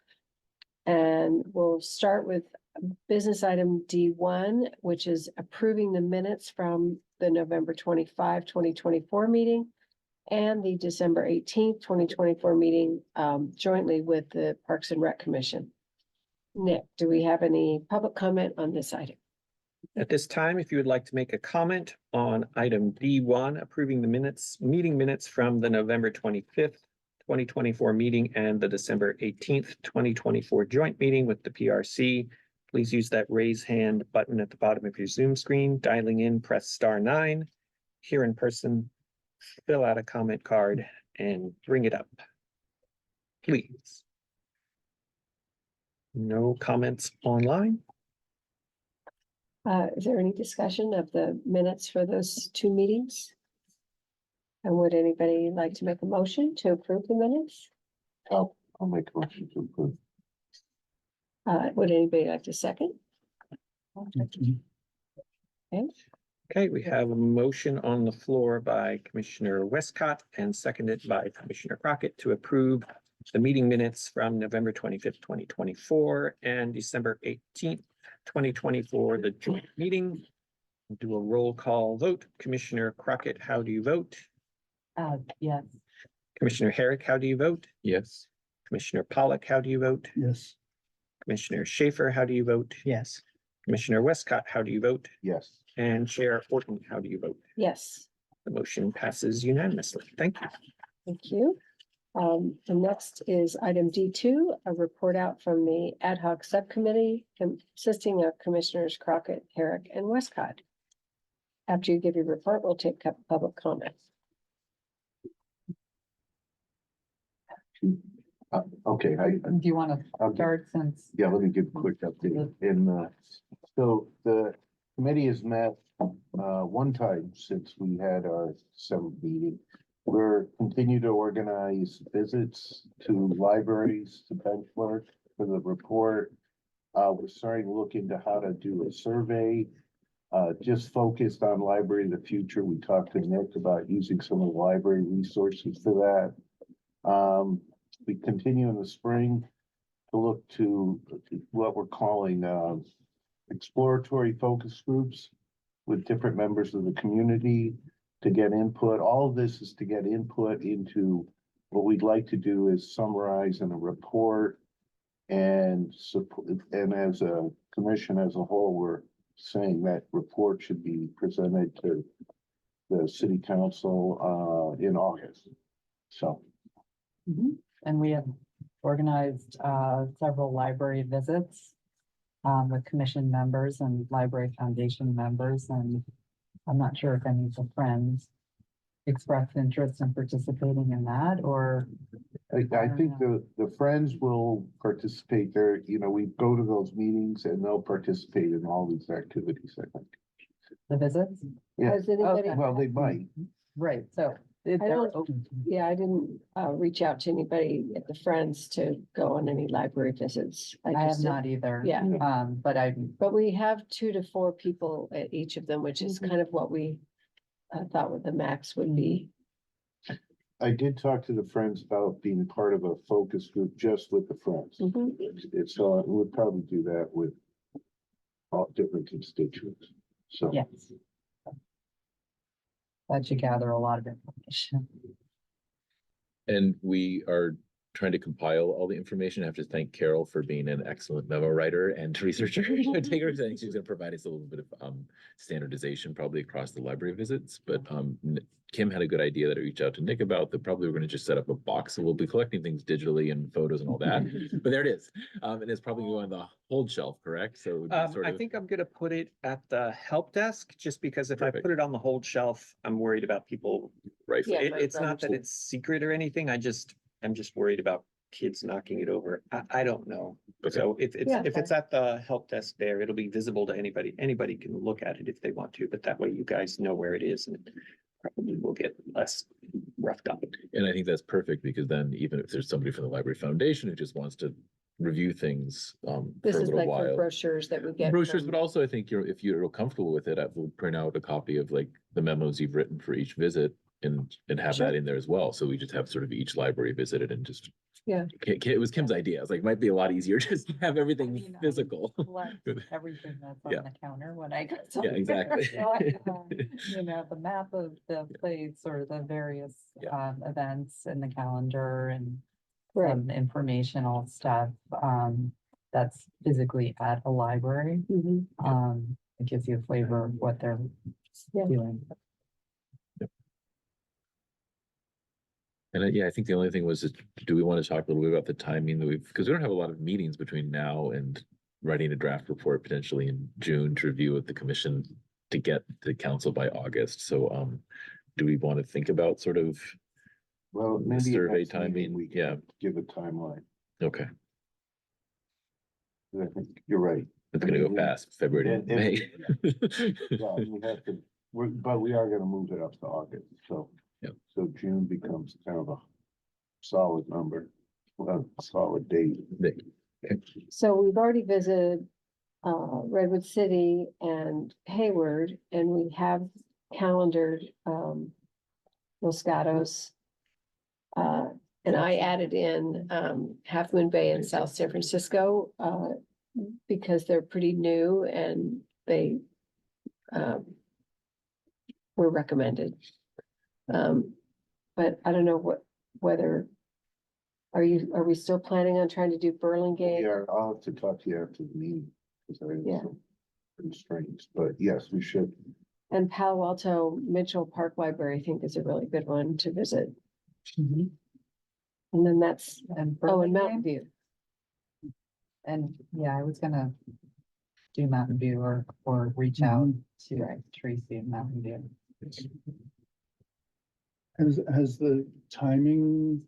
And we'll start with business item D1, which is approving the minutes from the November 25, 2024 meeting and the December 18th, 2024 meeting, jointly with the Parks and Rec Commission. Nick, do we have any public comment on this item? At this time, if you would like to make a comment on item D1, approving the meeting minutes from the November 25th, 2024 meeting and the December 18th, 2024 joint meeting with the PRC, please use that raise hand button at the bottom of your Zoom screen. Dialing in, press *9. Here in person, fill out a comment card and bring it up. Please. No comments online? Is there any discussion of the minutes for those two meetings? And would anybody like to make a motion to approve the minutes? I'll make a motion to approve. Would anybody like to second? Okay, we have a motion on the floor by Commissioner Westcott and seconded by Commissioner Crockett to approve the meeting minutes from November 25th, 2024 and December 18th, 2024, the joint meeting. Do a roll call vote. Commissioner Crockett, how do you vote? Yes. Commissioner Herrick, how do you vote? Yes. Commissioner Pollock, how do you vote? Yes. Commissioner Schaefer, how do you vote? Yes. Commissioner Westcott, how do you vote? Yes. And Chair Orton, how do you vote? Yes, The motion passes unanimously. Thank you. thank you. The next is item D2, a report out from the ad hoc subcommittee consisting of Commissioners Crockett, Herrick, and Westcott. After you give your report, we'll take public comment. Okay, Do you want to I'll give- start since? yeah, let me give a quick update. So the committee has met one time since we had our December meeting. We're continue to organize visits to libraries to benchmark for the report. We're starting to look into how to do a survey, just focused on library of the future. We talked to Nick about using some of the library resources for that. We continue in the spring to look to what we're calling exploratory focus groups with different members of the community to get input. All of this is to get input into what we'd like to do is summarize in a report and support, and as a commission as a whole, we're saying that report should be presented to the city council in August. So. And we have organized several library visits with commission members and library foundation members, and I'm not sure if any of the friends expressed interest in participating in that, or I think the friends will participate there, you know, we go to those meetings and they'll participate in all these activities, I think. the visits. Yeah. Has anybody? Okay. Well, they might. Right, so they're don't- open. Yeah, I didn't reach out to anybody at the Friends to go on any library visits. I have just did- not either. Yeah. But I, But we have 2 to 4 people at each of them, which is Mhm. kind of what we thought what the max would be. I did talk to the friends about being part of a focus group just with the friends. Mhm. So we'll probably do that with all different constituents, so. yes. That should gather a lot of information. And we are trying to compile all the information. I have to thank Carol for being an excellent memo writer and researcher. I think she's gonna provide us a little bit of standardization probably across the library visits, but Kim had a good idea that I reached out to Nick about that probably we're gonna just set up a box. So we'll be collecting things digitally and photos and all that. But there it is. And it's probably going on the hold shelf, correct? So it would be sort I of, think I'm gonna put it at the help desk, just because if I Perfect. put it on the hold shelf, I'm worried about people. right. Yeah. It's not that it's secret or anything. I'm just worried about kids knocking it over. I don't know. Okay. So if Yeah, it's at the help desk there, it'll be visible to anybody. Anybody can look at it if they want to, but that way you guys know where it is and probably will get less roughed up. And I think that's perfect because then even if there's somebody from the Library Foundation who just wants to review things for This a is little like for while. brochures that we get. Brochures, from- but also I think if you're comfortable with it, I will print out a copy of like the memos you've written for each visit and have Sure. that in there as well. So we just have sort of each library visited and just. Yeah. It was Kim's idea. I was like, might be a lot easier just to have everything mean, physical. Collect everything that's on Yeah. the counter when I go. Yeah, exactly. You know, the map of the plates or the various Yeah. events in the calendar and Right. some informational stuff that's physically at a library. Mhm. It gives you a flavor of what they're Yeah. doing. And yeah, I think the only thing was, do we want to talk a little bit about the timing that because we don't have a lot of meetings between now and writing a draft report potentially in June to review with the commission to get to council by August. So do we want to think about sort of, Well, The maybe at survey next meeting timing, we yeah. can give a timeline. okay, I think you're right. it's gonna go Yeah. fast, February to And- May. Yeah, we have to, but we are gonna move it up to August, so. Yep. So June becomes kind of a solid number, a solid date. So we've already visited Redwood City and Hayward, and we have calendared Los Gatos. And I added in Half Moon Bay and South San Francisco because they're pretty new and they were recommended. But I don't know whether are we still planning on trying to do Burlingame? Yeah, I'll have to talk to you after the meeting. Because I Yeah. have some constraints, but yes, we should. And Palo Alto Mitchell Park Library, I think is a really good one to visit. Mhm. And then that's, And oh, and Mountain Burlingame, View. and yeah, I was gonna do Mountain View or reach out to Right. Tracy in Mountain View. Has the timing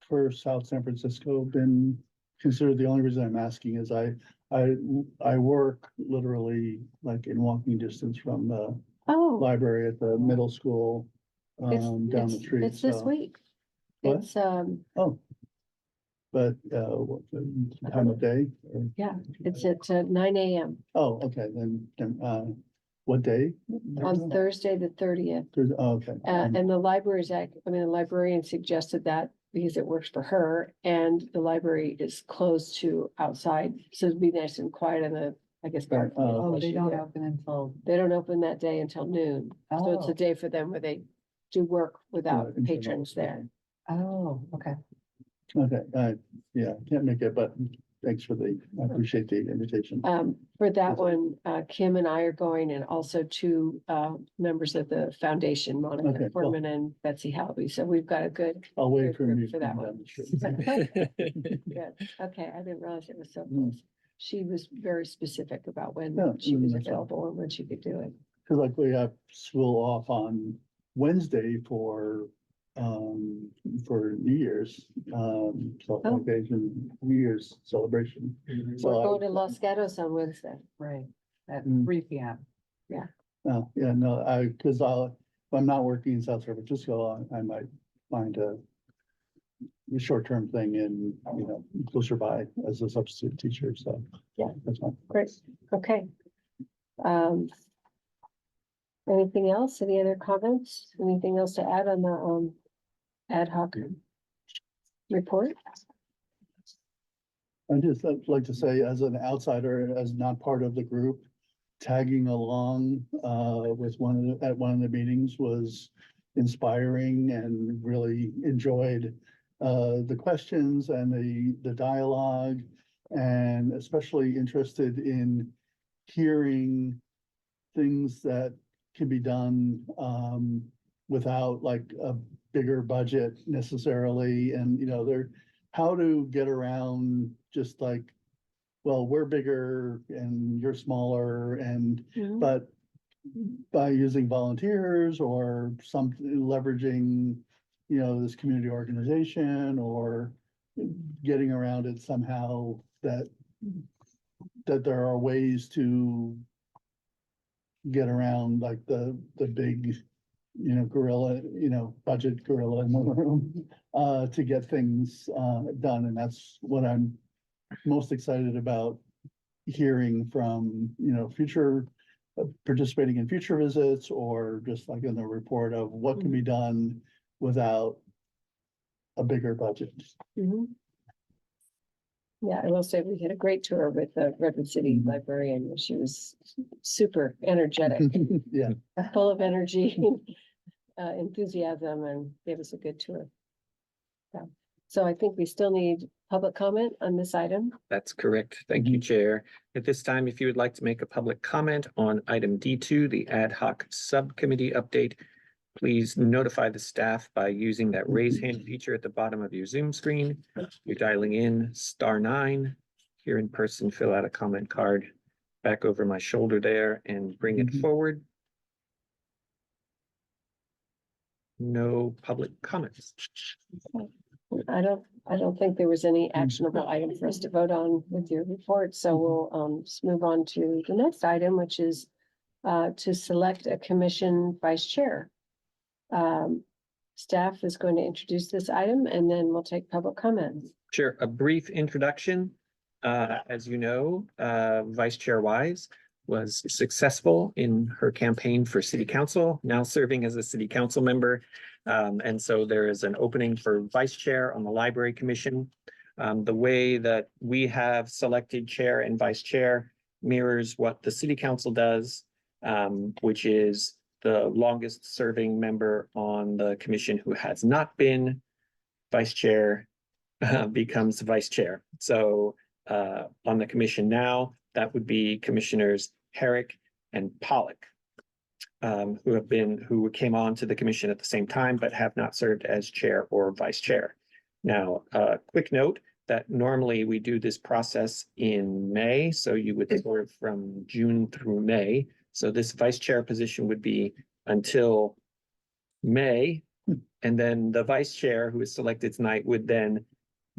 for South San Francisco been considered? The only reason I'm asking is I work literally like in walking distance from the Oh, library at the middle school it's, down the it's, street. it's this so- week. What? It's, Oh. But what the time of day? or- yeah, it's at 9 AM Oh, okay, then what day? on Thursday, the 30th. Oh, okay. And the library's the librarian suggested that because it works for her and the library is closed to outside. So it'd be nice and quiet in the, I guess. Right, Oh, they don't Yeah. open until, They don't open that day until noon. So it's a oh, day for them where they do work without Yeah, patrons there. oh, okay. Okay, yeah, can't make it, but thanks for I appreciate the invitation. For that Yes. one, Kim and I are going and also two members of the foundation, Okay, Monica cool. Foreman and Betsy Halby. So we've got a good, I'll wait good for group you for that down one. the street. good. Okay, I didn't realize it was so Mm. close. She was very specific about when Yeah, she was that's all. available and when she could do it. Cause like we have school off on Wednesday for New Year's, celebration, New Year's celebration. We're So going to Los Gatos on Wednesday. Right, at Mm. 3 PM. yeah, no, cause if I'm not working in South San Francisco, I might find a short-term thing in, closer by as a substitute teacher, so. Yeah. That's fine. Great, okay. Anything else? Any other comments? Anything else to add on the ad hoc report? I'd just like to say, as an outsider, as not part of the group, tagging along with at one of the meetings was inspiring and really enjoyed the questions and the dialogue, and especially interested in hearing things that can be done without like a bigger budget necessarily, and how to get around just like, well, we're bigger and you're smaller, and but by using volunteers or some leveraging, this community organization, or getting around it somehow, that there are ways to get around like the big, gorilla, budget gorilla in the room, to get things done. And that's what I'm most excited about hearing from, future participating in future visits, or just like in the report of what can be done without a bigger budget. Mhm. Yeah, I will say we had a great tour with the Redwood City librarian. She was super energetic, Yeah. full of energy, enthusiasm, and gave us a good tour. Yeah. So I think we still need public comment on this item. That's correct. Thank you, Chair. At this time, if you would like to make a public comment on item D2, the ad hoc subcommittee update, please notify the staff by using that raise hand feature at the bottom of your Zoom screen. You're dialing in *9. Here in person, fill out a comment card back over my shoulder there and bring it forward. No public comments. I don't think there was any actionable item for us to vote on with your report, so we'll just move on to the next item, which is to select a commission vice chair. Staff is going to introduce this item and then we'll take public comments. Sure, a brief introduction. As you know, Vice Chair Wise was successful in her campaign for city council, now serving as a city council member. And so there is an opening for vice chair on the library commission. The way that we have selected chair and vice chair mirrors what the city council does, which is the longest serving member on the commission who has not been vice chair becomes vice chair. So on the commission now, that would be Commissioners Herrick and Pollock, who came on to the commission at the same time, but have not served as chair or vice chair. Now, quick note that normally we do this process in May, so you would serve from June through May. So this vice chair position would be until May, and then the vice chair who is selected tonight would then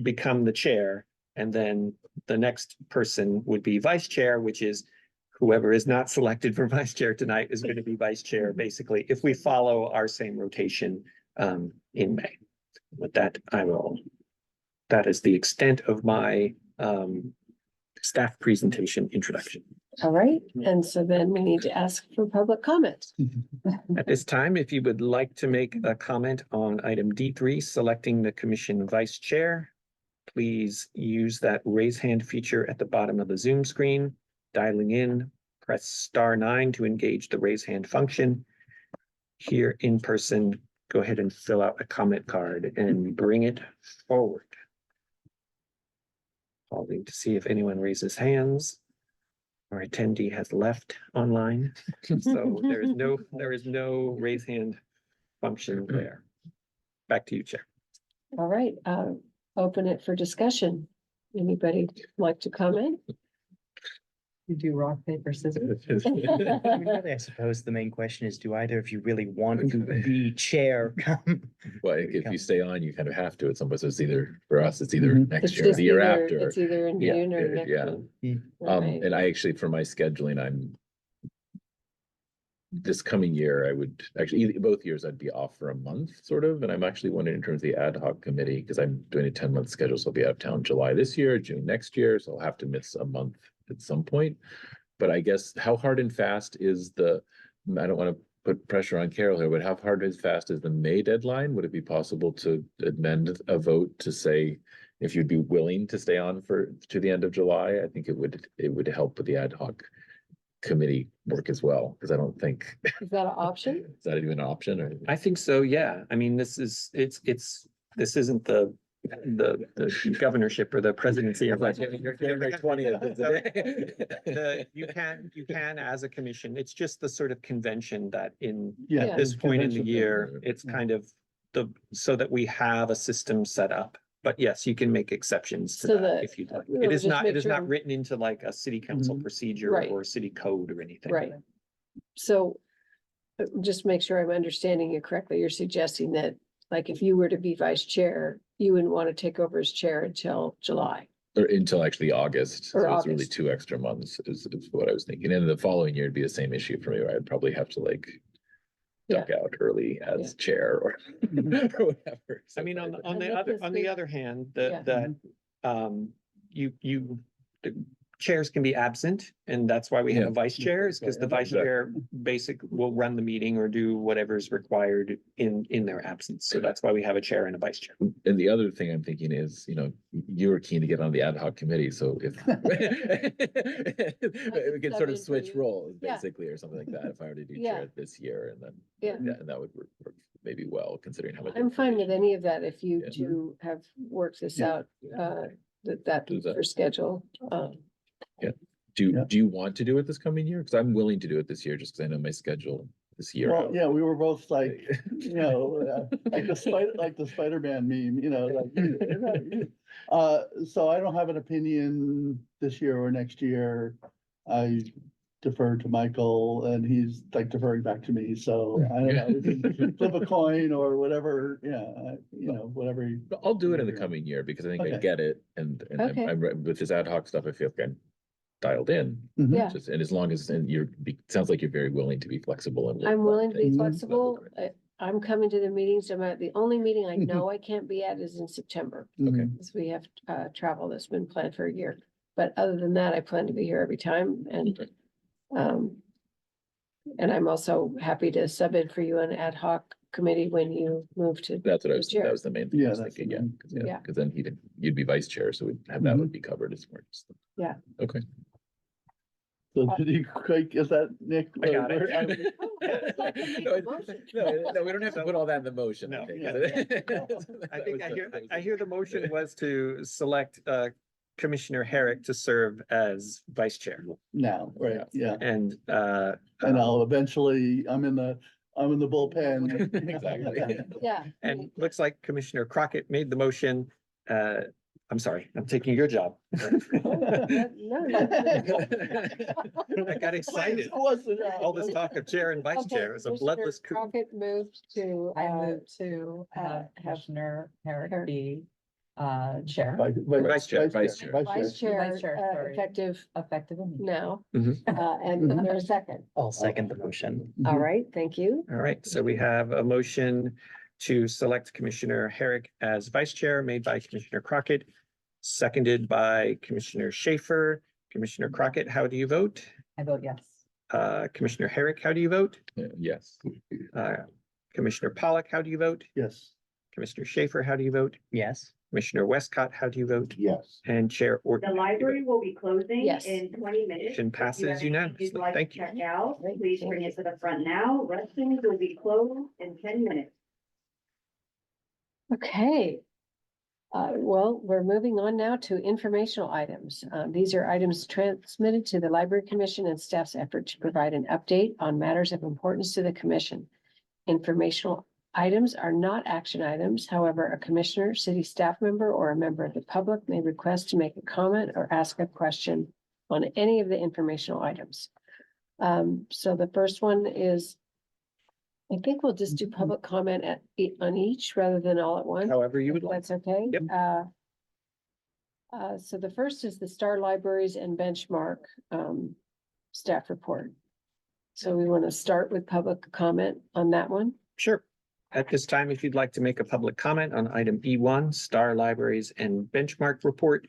become the chair, and then the next person would be vice chair, which is whoever is not selected for vice chair tonight is going to be vice chair, basically, if we follow our same rotation in May. With that, that is the extent of my staff presentation introduction. All right, and so then we need to ask for public comment. At this time, if you would like to make a comment on item D3, selecting the commission vice chair, please use that raise hand feature at the bottom of the Zoom screen. Dialing in, press *9 to engage the raise hand function. Here in person, go ahead and fill out a comment card and bring it forward. Pausing to see if anyone raises hands. Our attendee has left online, so there is no raise hand function there. Back to you, Chair. All right, open it for discussion. Anybody like to comment? You do rock, paper, scissors. Really, I suppose the main question is, do either of you really want to be chair? Well, if you stay on, you kind of have to at some point. So it's either, for us, it's either next It's year or just the year either- after. It's either in Yeah, June or next yeah. June. Right. And I actually, for my scheduling, this coming year, I would actually, both years I'd be off for a month, sort of, and I'm actually wondering in terms of the ad hoc committee, because I'm doing a 10-month schedule, so I'll be out of town July this year, June next year, so I'll have to miss a month at some point. But I guess how hard and fast is I don't want to put pressure on Carol here, but how hard and fast is the May deadline? Would it be possible to amend a vote to say if you'd be willing to stay on to the end of July? I think it would help with the ad hoc committee work as well, because I don't think, Is that an option? is that even an option or? I think so, yeah. I mean, this isn't the governorship or the presidency of like. January 20th is the You can as a commission, it's just the sort of convention that Yeah. at this point in the convention. year, it's kind of so that we have a system set up. But yes, you can make exceptions to So that the- if you'd like. we'll It is just not, make it is sure not I'm- written into like a city council Mhm. procedure Right. or city code or anything. Right. So just make sure I'm understanding you correctly. You're suggesting that, like, if you were to be vice chair, you wouldn't want to take over as chair until July. Or until actually August, Or so it's really August. 2 extra months is what I was thinking, and the following year it'd be the same issue for me, where I'd probably have to like. Yeah. Duck out early as chair or Mhm. or whatever. I mean, on the And this is on the good. other hand, Yeah. that the chairs can be absent, and that's why we have Yeah. a vice chair, is because the vice Exactly. chair will run the meeting or do whatever is required in their absence. So that's why we have a chair and a vice chair. And the other thing I'm thinking is, you were keen to get on the ad hoc committee, so if. We could sort of step switch into- roles Yeah. basically, or something like that, if I were to do Yeah. chair this year and then. Yeah. And that would work maybe well, considering how much. I'm fine with any of that if you Yeah. two have worked this Yeah. out, that Does that- for schedule. Yeah. Do you want to do it this coming year? Because I'm willing to do it this year, just because I know my schedule this year. Well, out. yeah, we were both like, like the Spider-Man meme, so I don't have an opinion this year or next year. I defer to Michael and he's like deferring back to me, so I don't know, we can flip a coin or whatever, whatever. I'll do it in the coming year, because I think I Okay. get it, and Okay. I'm with this ad hoc stuff, I feel like I'm dialed in. Mhm. Yeah. Just, and as long as, and sounds like you're very willing to be flexible and. I'm willing to be Mhm. flexible. I'm coming to the meetings. The only meeting I know I can't be at is in September. Okay. Because we have travel that's been planned for a year. But other than that, I plan to be here every time and I'm also happy to sub in for you on ad hoc committee when you move to. That's what I the was, chair. that was the main thing I Yeah, was that's the thinking, yeah, main- because yeah. then you'd be vice chair, so we'd have that would be covered as more. just- Yeah. Okay. So did you quite, is that Nick? I got it. No, we don't have to put all that in the motion. No. Yeah. I think I hear the motion was to select Commissioner Herrick to serve as vice chair. Now, right, yeah, And and I'll eventually, I'm in the bullpen. Exactly. Yeah. and looks like Commissioner Crockett made the motion. I'm sorry, I'm taking your job. No, I got excited. All this talk of chair and vice Okay, chair, it was a Commissioner bloodless coup. Crockett moved to, I move to have Commissioner Herrick be chair, Vice chair. vice chair, Vice chair, sorry. effective effective immediately. now. Mhm. And there's a second. I'll second the motion. All right, thank you. All right, so we have a motion to select Commissioner Herrick as vice chair made by Commissioner Crockett, seconded by Commissioner Schaefer. Commissioner Crockett, how do you vote? I vote yes. Commissioner Herrick, how do you vote? Yes. Commissioner Pollock, how do you vote? Yes. Commissioner Schaefer, how do you vote? Yes. Commissioner Westcott, how do you vote? Yes. And Chair The Orton. library will be closing Yes. in 20 minutes. Motion If you have passes anything unanimously. you'd like to Thank you. Check out, Great, please thank bring you. it to the front now. Restrooms will be closed in 10 minutes. Okay. Well, we're moving on now to informational items. These are items transmitted to the Library Commission and staff's effort to provide an update on matters of importance to the commission. Informational items are not action items. However, a commissioner, city staff member, or a member of the public may request to make a comment or ask a question on any of the informational items. So the first one is, I think we'll just do public comment on each rather than all at once. However you would If like. That's okay. Yep. So the first is the Star Libraries and Benchmark staff report. So we want to start with public comment on that one. Sure. At this time, if you'd like to make a public comment on item E1, Star Libraries and Benchmark Report,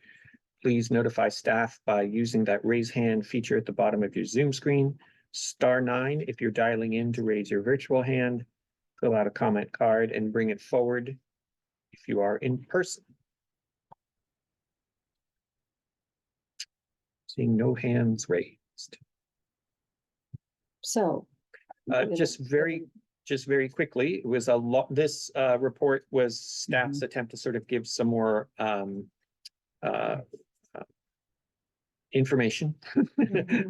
please notify staff by using that raise hand feature at the bottom of your Zoom screen. *9 if you're dialing in to raise your virtual hand. Fill out a comment card and bring it forward if you are in person. Seeing no hands raised. So. Just very quickly, it was a lot, this report was staff's attempt to sort of give some more uh, information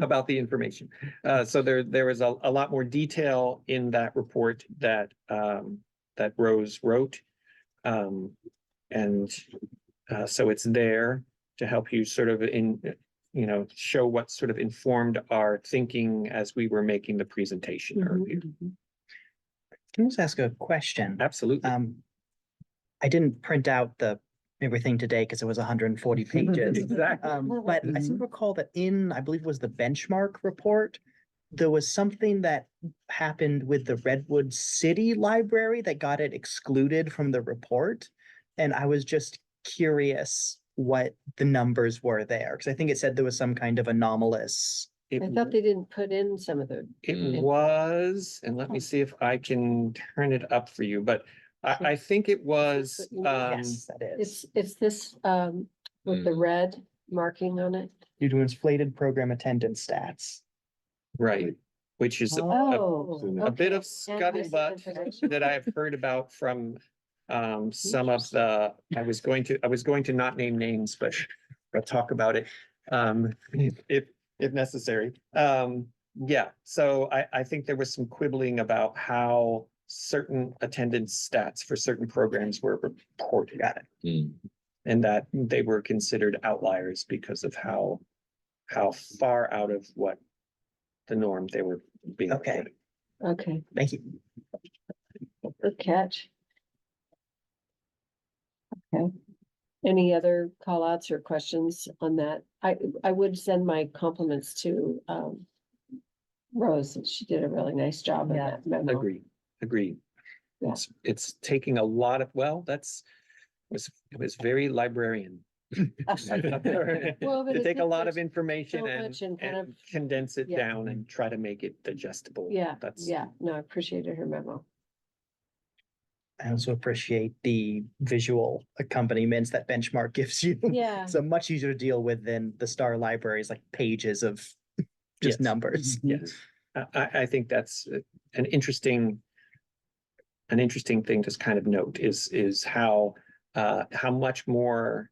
about the information. So there was a lot more detail in that report that that Rose wrote. And so it's there to help you sort of show what sort of informed our thinking as we were making the presentation earlier. Can I just ask a question? Absolutely. I didn't print out everything today because it was 140 pages. Exactly. But I seem to recall that I believe it was the benchmark report, there was something that happened with the Redwood City Library that got it excluded from the report. And I was just curious what the numbers were there, because I think it said there was some kind of anomalous. I thought they didn't put in some of the. It was, and let me see if I can turn it up for you, but I think it was, Yes, that is. It's this, with the red marking on it. Due to inflated program attendance stats. right, which is Oh. a bit of And missing scuttlebutt information. that I've heard about from some of the, I was going to not name names, but talk about it if necessary. Yeah, so I think there was some quibbling about how certain attendance stats for certain programs were reported. Got it. Mm. And that they were considered outliers because of how far out of what the norm they were being. Okay. reported. Okay, Thank you. good catch. Okay. Any other call outs or questions on that? I would send my compliments to Rose. She did a really nice job of that memo. Agreed. Yeah. It's taking a lot of, well, it was very librarian. Well, but To it take a did lot of so information much and kind of, and condense it yeah. down and try to make it digestible. yeah, That's. yeah, no, I appreciated her memo. I also appreciate the visual accompaniments that Benchmark gives you. Yeah. So much easier to deal with than the Star Libraries, like pages of Yes. just numbers. Yes, I think that's an interesting thing to kind of note is how much more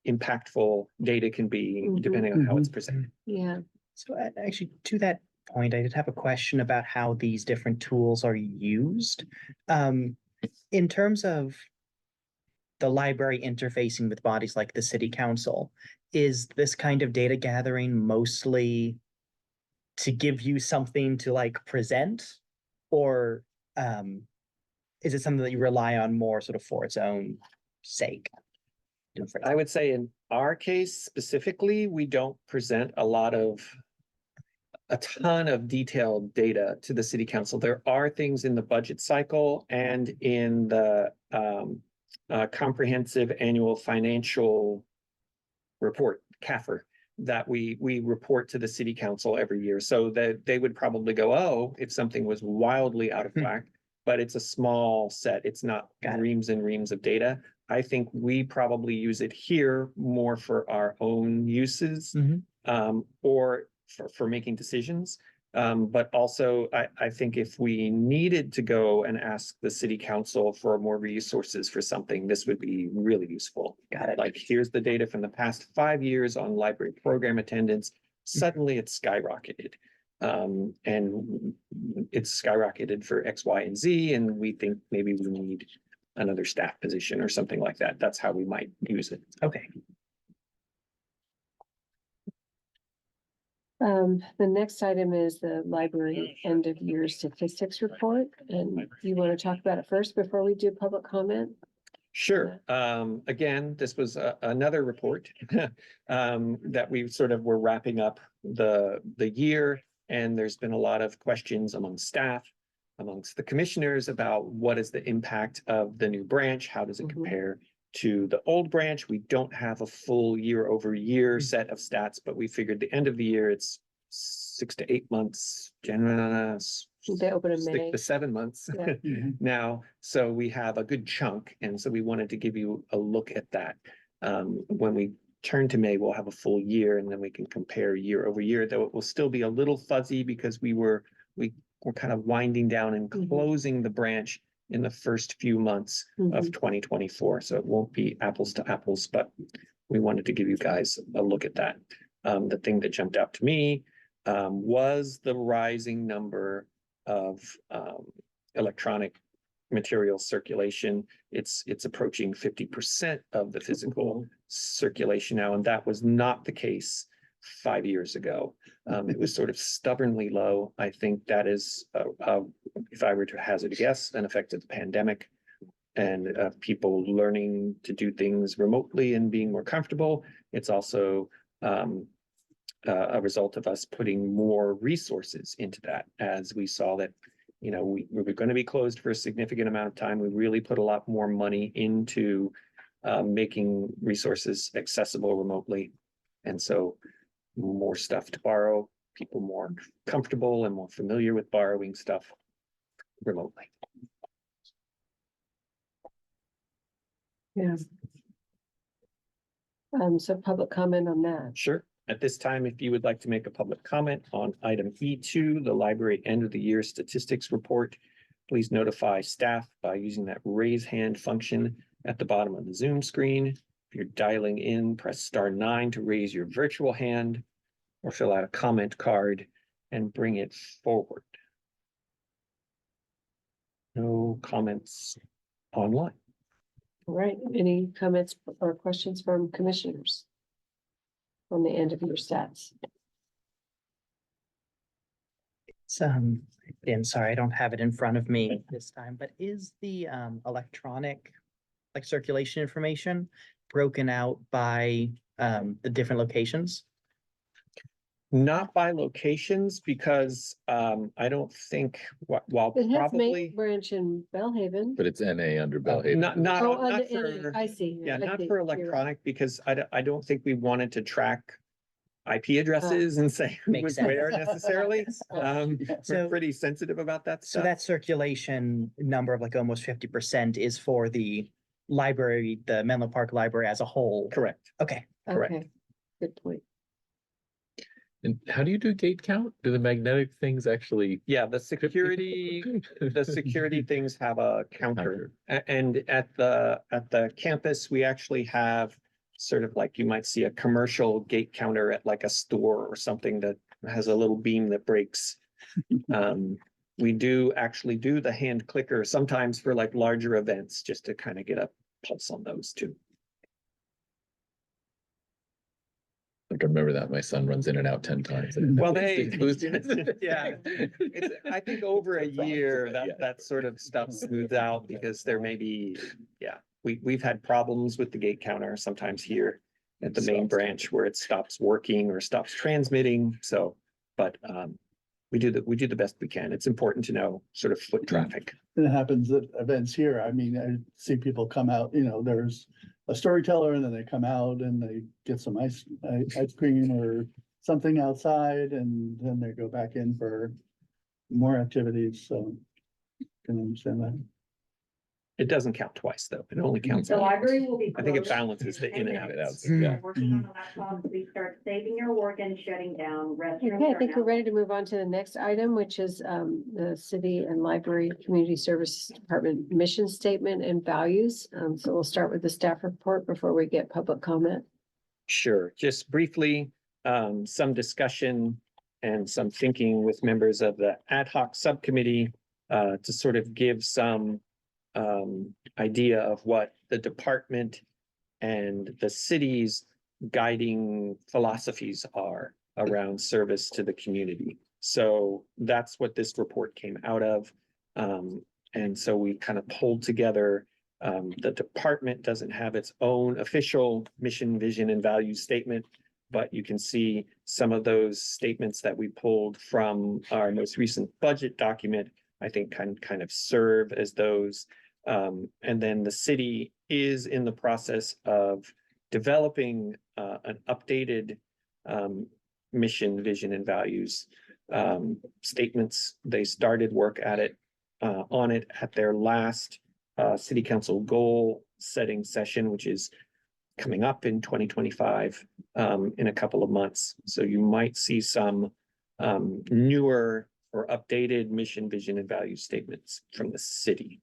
impactful data can be depending on how it's presented. Yeah, So actually, to that point, I did have a question about how these different tools are used. In terms of the library interfacing with bodies like the city council, is this kind of data gathering mostly to give you something to like present? Or is it something that you rely on more sort of for its own sake? I would say in our case specifically, we don't present a ton of detailed data to the city council. There are things in the budget cycle and in the comprehensive annual financial report, CAFR, that we report to the city council every year. So that they would probably go, oh, if something was wildly out of whack, but it's a small set. It's not Got it. reams and reams of data. I think we probably use it here more for our own uses, or for making decisions. But also, I think if we needed to go and ask the city council for more resources for something, this would be really useful. Got it. Like, here's the data from the past 5 years on library program attendance. Suddenly it's skyrocketed. And it's skyrocketed for X, Y, and Z, and we think maybe we need another staff position or something like that. That's how we might use it. Okay. The next item is the library end of year statistics report, and you want to talk about it first before we do public comment? Sure. Again, this was another report that we sort of were wrapping up the year, and there's been a lot of questions among staff, amongst the commissioners about what is the impact of the new branch? How does it compare to the old branch? We don't have a full year over year set of stats, but we figured the end of the year, it's 6 to 8 months, They open in May. 6 to 7 months Yeah. now. So we have a good chunk. And so we wanted to give you a look at that. When we turn to May, we'll have a full year and then we can compare year over year, though it will still be a little fuzzy because we were we're kind of winding down and Mhm. closing the branch in the first few months of 2024. So it won't be apples to apples, but we wanted to give you guys a look at that. The thing that jumped out to me was the rising number of electronic material circulation. It's approaching 50% of the physical circulation now, and that was not the case 5 years ago. It was sort of stubbornly low. I think that is, if I were to hazard a guess, an effect of the pandemic and people learning to do things remotely and being more comfortable. It's also a result of us putting more resources into that, as we saw that, you know, we were going to be closed for a significant amount of time. We really put a lot more money into making resources accessible remotely. And so more stuff to borrow, people more comfortable and more familiar with borrowing stuff remotely. Yeah. So public comment on that. Sure. At this time, if you would like to make a public comment on item E2, the library end of the year statistics report, please notify staff by using that raise hand function at the bottom of the Zoom screen. If you're dialing in, press *9 to raise your virtual hand or fill out a comment card and bring it forward. No comments online. All right, any comments or questions from commissioners on the end of your stats? It's, again, sorry, I don't have it in front of me this time, but is the electronic, like, circulation information broken out by the different locations? Not by locations, because I don't think, while It has probably. Main Branch in Bellhaven. But it's NA under Bellhaven. Not Oh, on not the NA, for, I see. yeah, I not see. for You're right. electronic, because I don't think we wanted to track IP addresses and say who Makes was sense. where necessarily. We're So- pretty sensitive about that So stuff. that circulation number of like almost 50% is for the library, the Menlo Park Library as a whole? Correct. Okay, correct. Okay, good point. And how do you do gate count? Do the magnetic things actually? Yeah, the security things have a counter. And at the campus, we actually have sort of like, you might see a commercial gate counter at like a store or something that has a little beam that breaks. We do actually do the hand clicker sometimes for like larger events, just to kind of get a pulse on those too. Like, I remember that my son runs in and out 10 times. Well, Yeah. It's, I think over a year Yeah. that sort of stuff smooths out, because there may be, we've had problems with the gate counter sometimes here at the main branch where it stops working or stops transmitting. So, but we do the best we can. It's important to know sort of foot traffic. It happens at events here. I mean, I see people come out, you know, there's a storyteller and then they come out and they get some ice cream or something outside, and then they go back in for more activities, so can understand that. It doesn't count twice, though. It only counts. The once. library will be I think it closed. balances the in and out. If Yeah. you're working on the laptop, please start saving your work and shutting down. Restrooms Okay, I are think now we're ready to move on to the next item, which is the City and Library Community Service Department mission statement and values. So we'll start with the staff report before we get public comment. Sure, just briefly, some discussion and some thinking with members of the ad hoc subcommittee to sort of give some idea of what the department and the city's guiding philosophies are around service to the community. So that's what this report came out of. And so we kind of pulled together, the department doesn't have its own official mission, vision, and value statement, but you can see some of those statements that we pulled from our most recent budget document, I think kind of serve as those. And then the city is in the process of developing an updated mission, vision, and values statements. They started work at it on it at their last city council goal setting session, which is coming up in 2025 in a couple of months. So you might see some newer or updated mission, vision, and value statements from the city.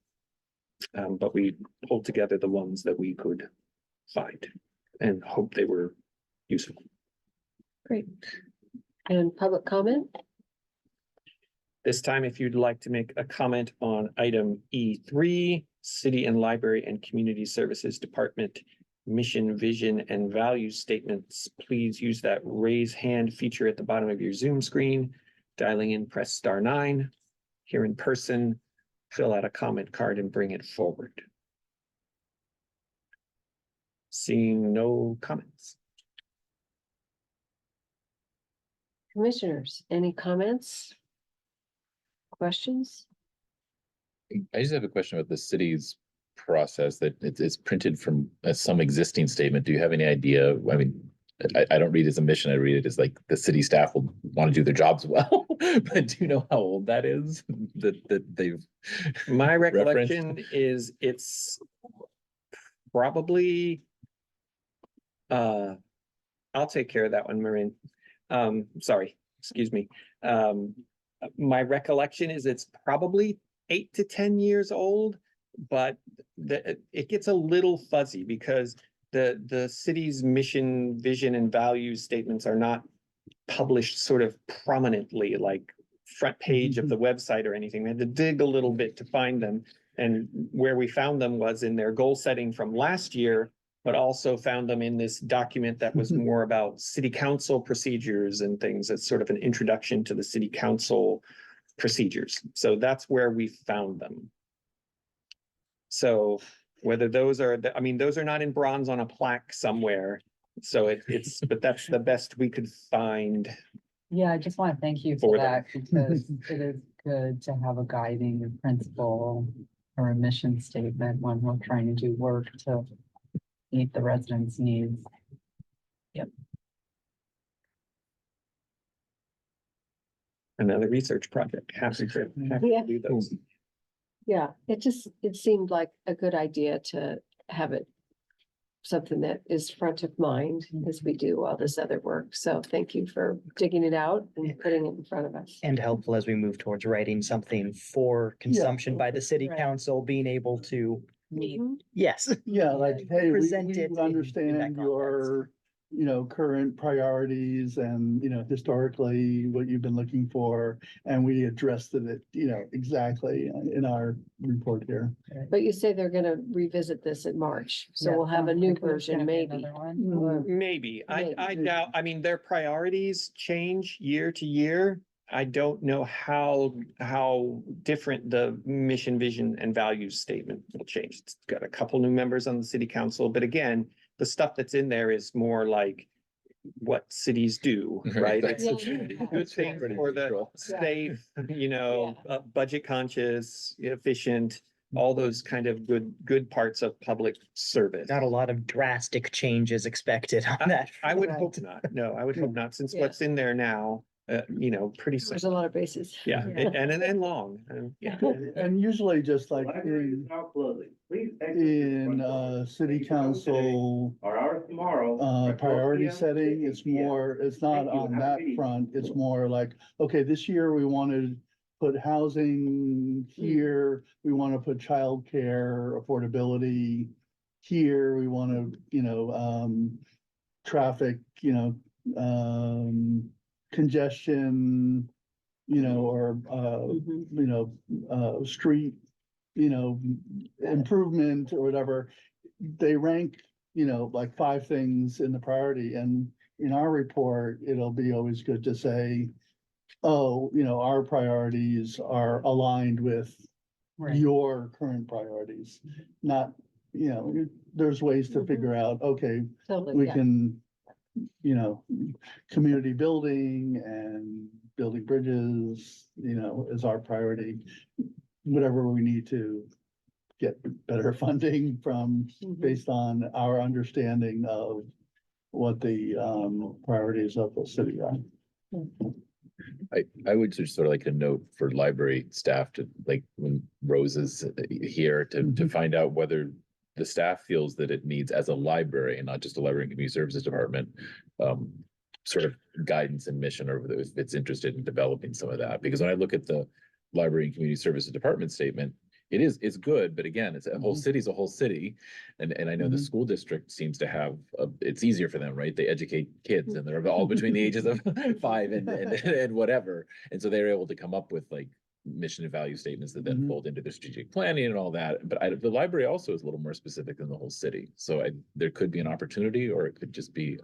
But we pulled together the ones that we could find and hope they were useful. Great. And public comment? This time, if you'd like to make a comment on item E3, City and Library and Community Services Department mission, vision, and value statements, please use that raise hand feature at the bottom of your Zoom screen. Dialing in, press *9. Here in person, fill out a comment card and bring it forward. Seeing no comments. Commissioners, any comments? Questions? I just have a question about the city's process that it's printed from some existing statement. Do you have any idea? I mean, I don't read it as a mission. I read it as like the city staff will want to do their jobs well. But do you know how old that is? That they've My referenced? recollection is it's probably, I'll take care of that one, Maureen. Sorry, excuse me. My recollection is it's probably 8 to 10 years old, but it gets a little fuzzy because the city's mission, vision, and values statements are not published sort of prominently, like front page of the website or anything. We had to dig a little bit to find them. And where we found them was in their goal setting from last year, but also found them in this document that was more about city council procedures and things. It's sort of an introduction to the city council procedures. So that's where we found them. So whether those are, I mean, those are not in bronze on a plaque somewhere. So it's, but that's the best we could find. Yeah, I just want to thank you For for them. that because it is good to have a guiding principle or a mission statement when we're trying to do work to meet the residents' needs. Another research project. Happy to Yeah. do those. Yeah, it seemed like a good idea to have it something that is front of mind as we do all this other work. So thank you for digging it out and putting it in front of us. And helpful as we move towards writing something for consumption by the city Right. council, being able to, Mhm. yes. Yeah, like, hey, Present we it in that understand your, current priorities and, historically what you've been looking for. And we addressed it, exactly in our report here. But you say they're gonna revisit this in March, so Yeah, we'll have a sounds new like there's version, gonna be maybe. another one. Or- Maybe. I Maybe. doubt, I mean, their priorities change year to year. I don't know how different the mission, vision, and values statement will change. It's got a couple new members on the city council, but again, the stuff that's in there is more like what cities do, right? It's a Yeah. good thing for the safe, budget conscious, efficient, all those kind of good parts of public service. Not a lot of drastic changes expected on that. I would Right. hope not. No, I would hope not, since Yeah. what's in there now, pretty There's simple. a lot of bases. Yeah, and long, yeah. And usually just like Library is in, now closing. Please exit the front door. city Thank you for coming today. council, Our hours tomorrow. are 12 priority PM to setting, 6 it's PM. more, it's not Thank you. on Have a that good evening. front, it's more like, okay, this year we wanted to put housing here, we want to put childcare affordability here, we want to, traffic, congestion, or, Mhm. street, improvement or whatever. They rank, like 5 things in the priority, and in our report, it'll be always good to say, oh, our priorities are aligned with Right. your current priorities. Not, there's ways to Mhm. figure out, okay, Totally, we yeah. can, community building and building bridges, is our priority. Whatever we need to get better funding from, Mhm. based on our understanding of what the priorities of the city are. I would just sort of like a note for library staff to, like, when Rose is here to find out whether the staff feels that it needs, as a library and not just a library and community services department, sort of guidance and mission, or if it's interested in developing some of that. Because when I look at the Library and Community Services Department statement, it's good, but again, it's a whole city's a whole city. And I know the Mhm. school district seems to have, it's easier for them, right? They educate kids and they're all between the ages of 5 and whatever. And so they're able to come up with like mission and value statements that then Mhm. fold into their strategic planning and all that. But the library also is a little more specific than the whole city. So there could be an opportunity, or it could just be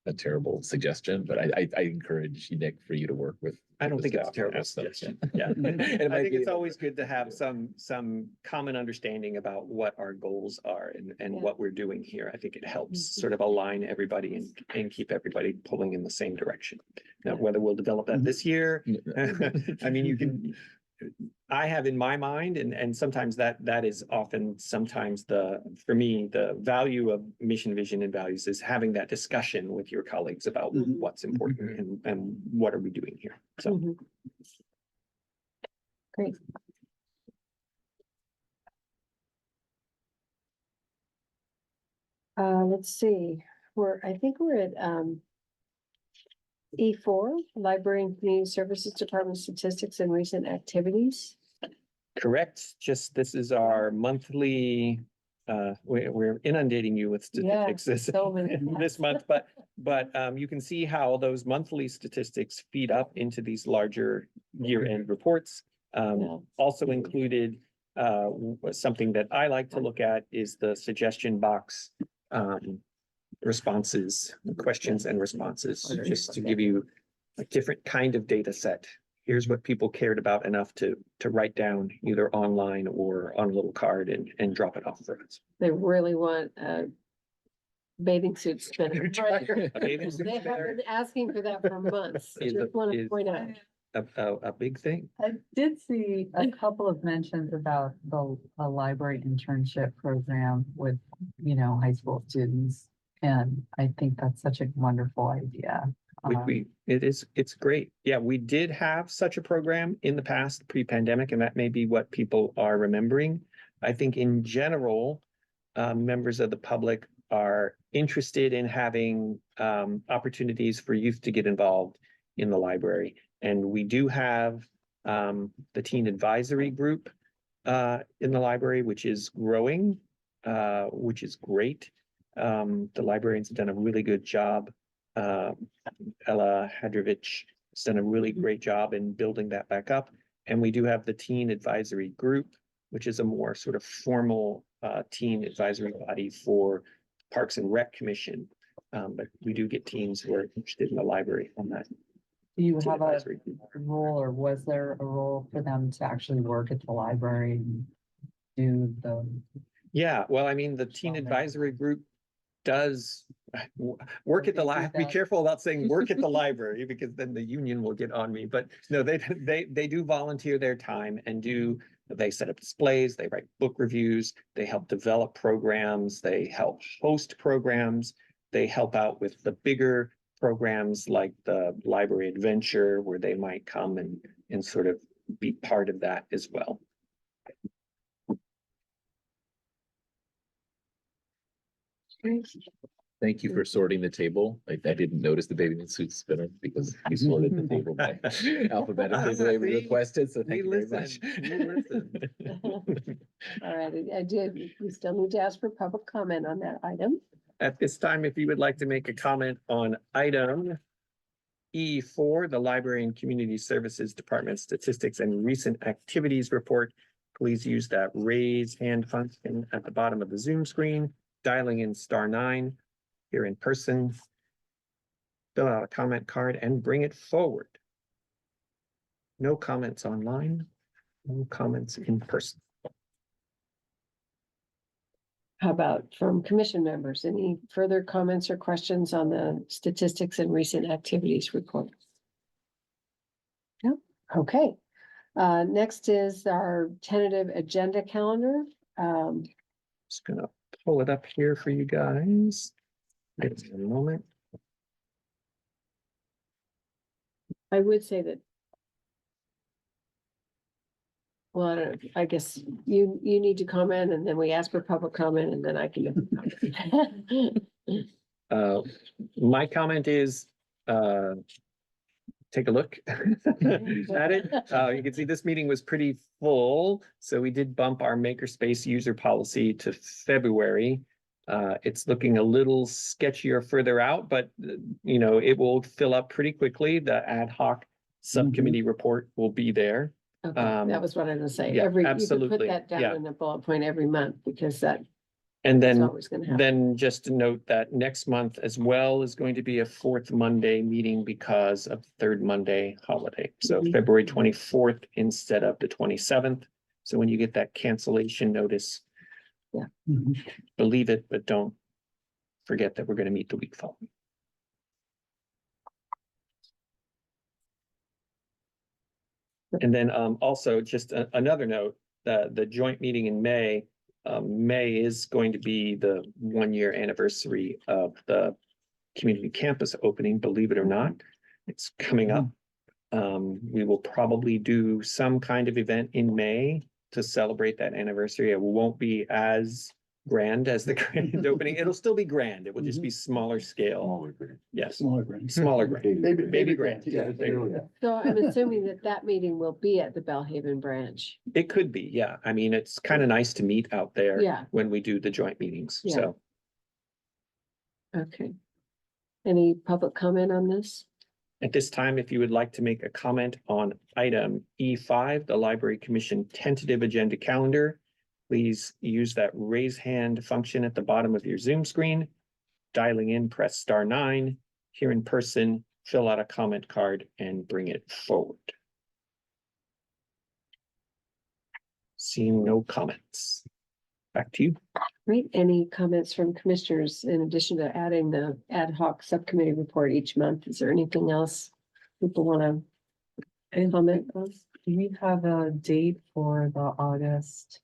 a terrible suggestion, but I encourage you, Nick, for you to work with. I don't the think it's a staff and terrible ask them. suggestion. Yeah. And it I might think be- it's always good to have some common understanding about what our goals are and Yeah. what we're doing here. I think it helps Mhm. sort of align everybody and keep everybody pulling in the same direction. Now, Yeah. whether we'll develop that Mhm. this year, I mean, you can, I have in my mind, and sometimes that is often sometimes for me, the value of mission, vision, and values is having that discussion with your colleagues about Mhm. what's important and what are we doing here. So. Mhm. Great. Let's see, I think we're at, E4, Library and Community Services Department Statistics and Recent Activities. Correct, just this is our monthly, we're inundating you with Yeah, statistics this, so many. this month, but you can see how those monthly statistics feed up into these larger year-end reports. Yeah. Also included, something that I like to look at is the suggestion box, responses, questions and responses, just to give you a different kind of data set. Here's what people cared about enough to write down either online or on a little card and drop it off for us. They really want a bathing suit spinner. A bathing suit They have spinner been asking for that for months. Is Just want to is- point out. a big thing. I did see a couple of mentions about a library internship program with, high school students. And I think that's such a wonderful idea. It's great. Yeah, we did have such a program in the past, pre-pandemic, and that may be what people are remembering. I think in general, members of the public are interested in having opportunities for youth to get involved in the library. And we do have the teen advisory group in the library, which is growing, which is great. The librarians have done a really good job. Ella Hadrovich has done a really great job in building that back up. And we do have the teen advisory group, which is a more sort of formal teen advisory body for Parks and Rec Commission. But we do get teens who are interested in the library on that. Do you teen have a advisory group. role, or was there a role for them to actually work at the library and do the? Yeah, well, I mean, the teen advisory group does work at the They do be that. careful about saying work at the library, because then the union will get on me, but no, they do volunteer their time and they set up displays, they write book reviews, they help develop programs, they help host programs, they help out with the bigger programs like the library adventure, where they might come and sort of be part of that as well. Thank you for sorting the table. I didn't notice the baby suit spinner because you sorted the table by alphabetically the way we requested, so thank you very much. All right, we still need to ask for public comment on that item. At this time, if you would like to make a comment on item E4, the Library and Community Services Department Statistics and Recent Activities Report, please use that raise hand function at the bottom of the Zoom screen, dialing in *9 here in person. Fill out a comment card and bring it forward. No comments online, no comments in person. How about from commission members? Any further comments or questions on the statistics and recent activities report? No, okay. Next is our tentative agenda calendar. Just gonna pull it up here for you guys. Give me a moment. I would say that. Well, I don't know, I guess you need to comment and then we ask for public comment and then I can. My comment is, take a look at it. You can see this meeting was pretty full, so we did bump our makerspace user policy to February. It's looking a little sketchier further out, but you know, it will fill up pretty quickly. The ad hoc subcommittee report will be there. Okay, that was what I was gonna say. yeah, Every, you could absolutely, put that yeah. down in a bullet point every month because that And is then always gonna happen. Then just to note that next month as well is going to be a fourth Monday meeting because of the third Monday holiday. So Mhm. February 24th instead of the 27th. So when you get that cancellation notice, Mhm. believe it, but don't forget that we're going to meet the week following. And then also just another note, the joint meeting in May. May is going to be the 1 year anniversary of the community campus opening, believe it or not. It's coming up. We will probably do some kind of event in May to celebrate that anniversary. It won't be as grand as the grand opening. It'll still be grand. It will just be smaller scale. Smaller grant. Yes, Smaller grant. smaller grand. Baby grand. Yeah, There you go. So I'm assuming that that meeting will be at the Bellhaven branch. It could be, yeah. I mean, it's kind of nice to meet out there Yeah, when we do the joint meetings, Yeah. so. okay. Any public comment on this? At this time, if you would like to make a comment on item E5, the Library Commission tentative agenda calendar, please use that raise hand function at the bottom of your Zoom screen. Dialing in, press *9. Here in person, fill out a comment card and bring it forward. Seeing no comments. Back to you. Right, any comments from commissioners in addition to adding the ad hoc subcommittee report each month? Is there anything else people want to comment on? Do we have a date for the August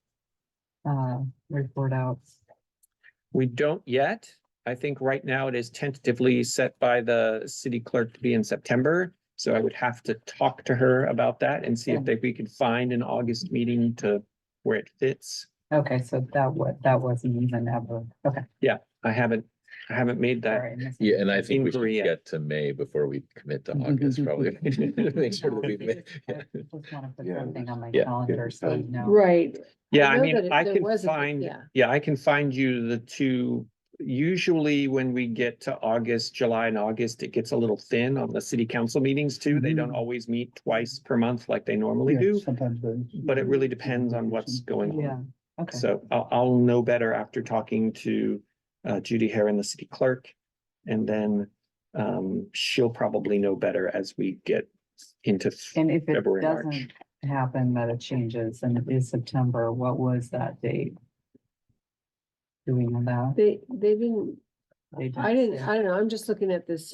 report outs? We don't yet. I think right now it is tentatively set by the city clerk to be in September. So I would have to talk to her about that and see if we could find an August meeting to where it fits. Okay, so that wasn't even ever, okay. I haven't made that. Sorry, I missed Yeah, and I think we should Inquiry, yeah. get to May before we commit to August, probably. Make sure that we. I just wanna put Yeah. something on my Yeah. calendar, so you know. Right. Yeah, I know mean, that I there can was a- find, yeah. yeah, I can find you the two. Usually when we get to August, July and August, it gets a little thin on the city council meetings too. They don't Mhm. always meet twice per month like they normally Yeah, do. sometimes they. But it really depends on what's going on. Yeah, okay. So I'll know better after talking to Judy Heron, the city clerk. And then she'll probably know better as we get into And if it February, March. doesn't happen, that it changes and it is September, what was that date? Do we know that? They didn't, They I don't know, I'm just looking at this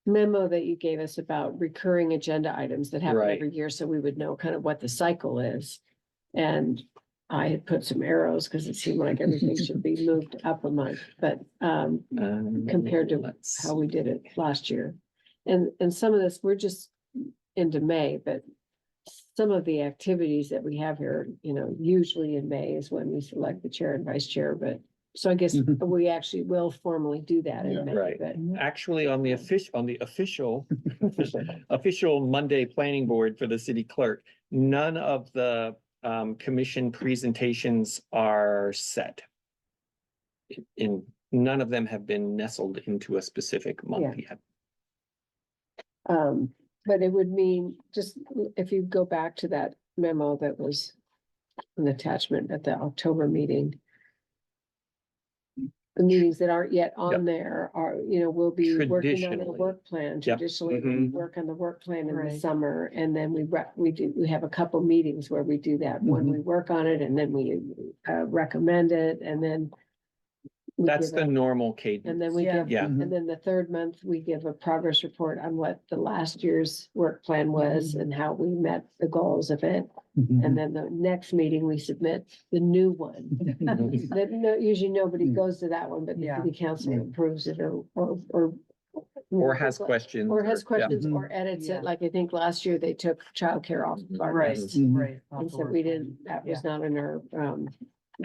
memo that you gave us about recurring agenda items that happen Right. every year, so we would know kind of what the cycle is. And I had put some arrows because it seemed like everything should be moved up a month, but compared to how we did it last year. And some of this, we're just into May, but some of the activities that we have here, you know, usually in May is when we select the chair and vice chair, but so I guess Mhm. we actually will formally do that Yeah. in May, Right. but Actually, on the official Monday planning board for the city clerk, none of the commission presentations are set. None of them have been nestled into a specific month yet. but it would mean, just if you go back to that memo that was an attachment at the October meeting. The meetings that aren't yet on there are, you know, we'll be working on a Traditionally. work plan. Yep. Traditionally, we Mhm. work on the work plan in the Right. summer, and then we have a couple meetings where we do that. When we work on it, and then we recommend it, and then. we That's give the a- normal cadence. And then we Yeah. give, Yeah. and then the third month, we give a progress report on what the last year's work plan was and how we met the goals of it. Mhm. And then the next meeting, we submit the new one. That usually nobody Mm. goes to that one, but the Yeah. city council Yeah. approves it or. Or has questions. Or has yeah. questions Mhm. or edits Yeah. it, like I think last year they took childcare off of our Right, list. Mhm. right. And so we didn't, that was not on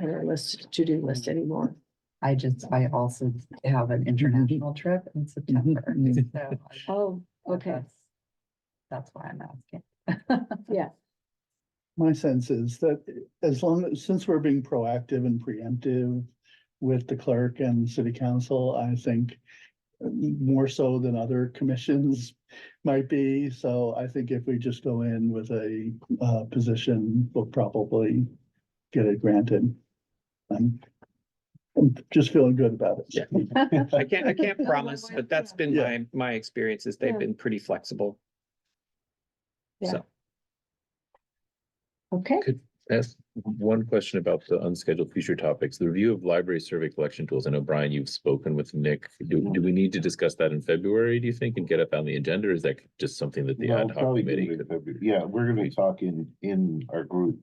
our list, to-do list anymore. I also have an international trip in September. Mhm. So Oh, okay, That's why I'm asking. yeah, My sense is that since we're being proactive and preemptive with the clerk and city council, I think more so than other commissions might be. So I think if we just go in with a position, we'll probably get it granted. I'm just feeling good about it. Yeah. I can't promise, but that's been Yeah. my experience is they've Yeah. been pretty flexible. Yeah. So, okay. Ask one question about the unscheduled future topics, the review of library survey collection tools. I know, Brian, you've spoken with Nick. Do we need to discuss that in February, do you think, and get up on the agenda, or is that just something that the Well, ad hoc probably do committee it in could, February. Yeah, we're gonna talk in our group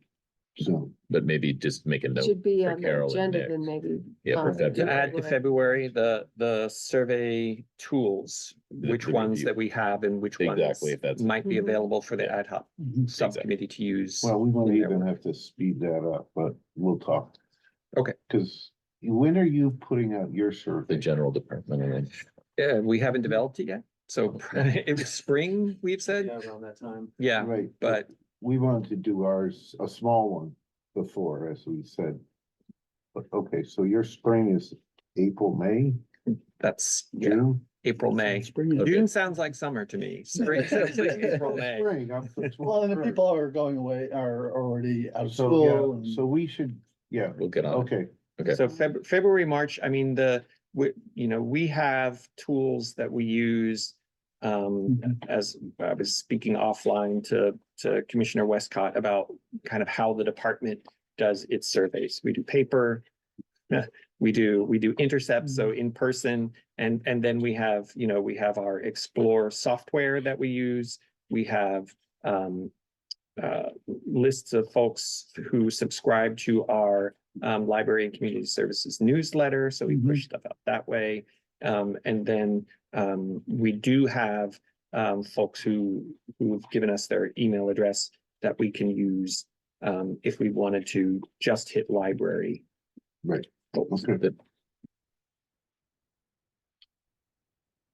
soon. but maybe just make a note Should be for on the Carol and agenda, Nick. then maybe. Yeah, for on February. to add to February, the survey tools, which the ones review. that we have and which ones Exactly, if that's- might be Mhm. available for the ad hoc Mhm. subcommittee to use. Well, we might in their even work. have to speed that up, but we'll talk. Okay. Cause when are you putting out your The survey? general department, and then Yeah, we haven't developed it yet, so it was spring, we've said, around that time. yeah, Right, but we wanted to do ours, a small one before, as we said. But okay, so your spring is April, May, that's, yeah, June? April, May. Spring is- June sounds like summer to me. Spring sounds like April, May. Spring, I'm. Well, and if people are going away, are already out of So, school. yeah, and- so we should, yeah, we'll get on. it. okay, Okay. So February, March, I mean, we have tools that we use. As I was speaking offline to Commissioner Westcott about kind of how the department does its surveys. We do paper. We do intercepts, so in person, and then we have our Explore software that we use. We have lists of folks who subscribe to our library and community services newsletter, so we push stuff out that way. And then we do have folks who've given us their email address that we can use if we wanted to just hit library. right, folks. okay.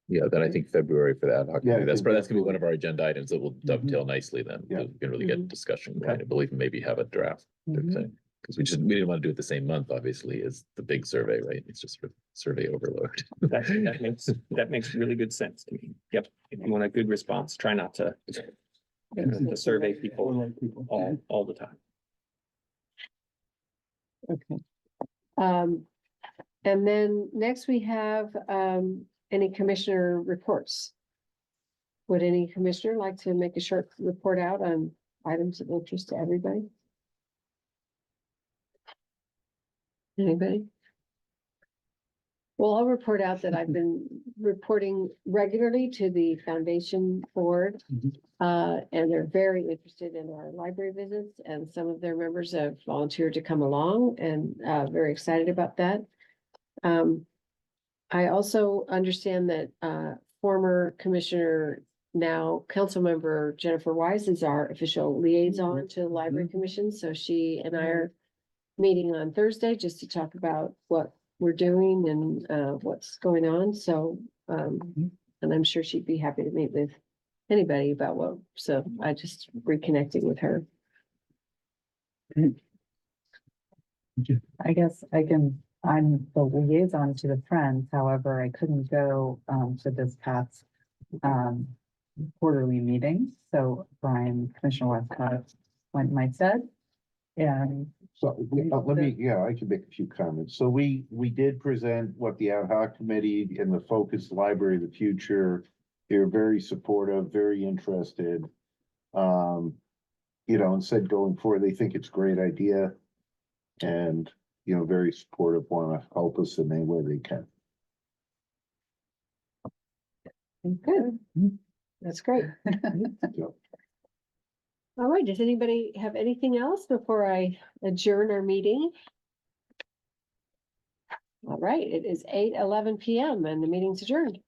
Yeah, then I think February for the ad hoc. Yeah, I committee. That's think probably, that's gonna be definitely. one of our agenda items that will dovetail nicely then. Yeah. We can really get discussion going. I believe maybe have a draft Mhm. thing. Because we didn't want to do it the same month, obviously, as the big survey, right? It's just sort of survey overload. That makes really good sense to me. Yep, if you want a good response, try not to survey people Like people. all the time. Okay. And then next we have, any commissioner reports. Would any commissioner like to make a short report out on items of interest to everybody? Anybody? Well, I'll report out that I've been reporting regularly to the foundation board. Mhm. And they're very interested in our library visits, and some of their members have volunteered to come along, and very excited about that. I also understand that former commissioner, now council member Jennifer Wise is our official liaison to the library commission, so she and I are meeting on Thursday just to talk about what we're doing and what's going on, so and I'm sure she'd be happy to meet with anybody about what, so I just reconnecting with her. I guess I'm the liaison to the Friends, however, I couldn't go to this past quarterly meeting, so Brian, Commissioner Westcott went in my stead. And So let me, yeah, I can make a few comments. So we did present what the ad hoc committee and the focused library of the future. They're very supportive, very interested. And said going forward, they think it's a great idea. And, very supportive, want to help us in any way they can. Good, that's great. All right, does anybody have anything else before I adjourn our meeting? All right, it is 8:11 PM and the meeting's adjourned.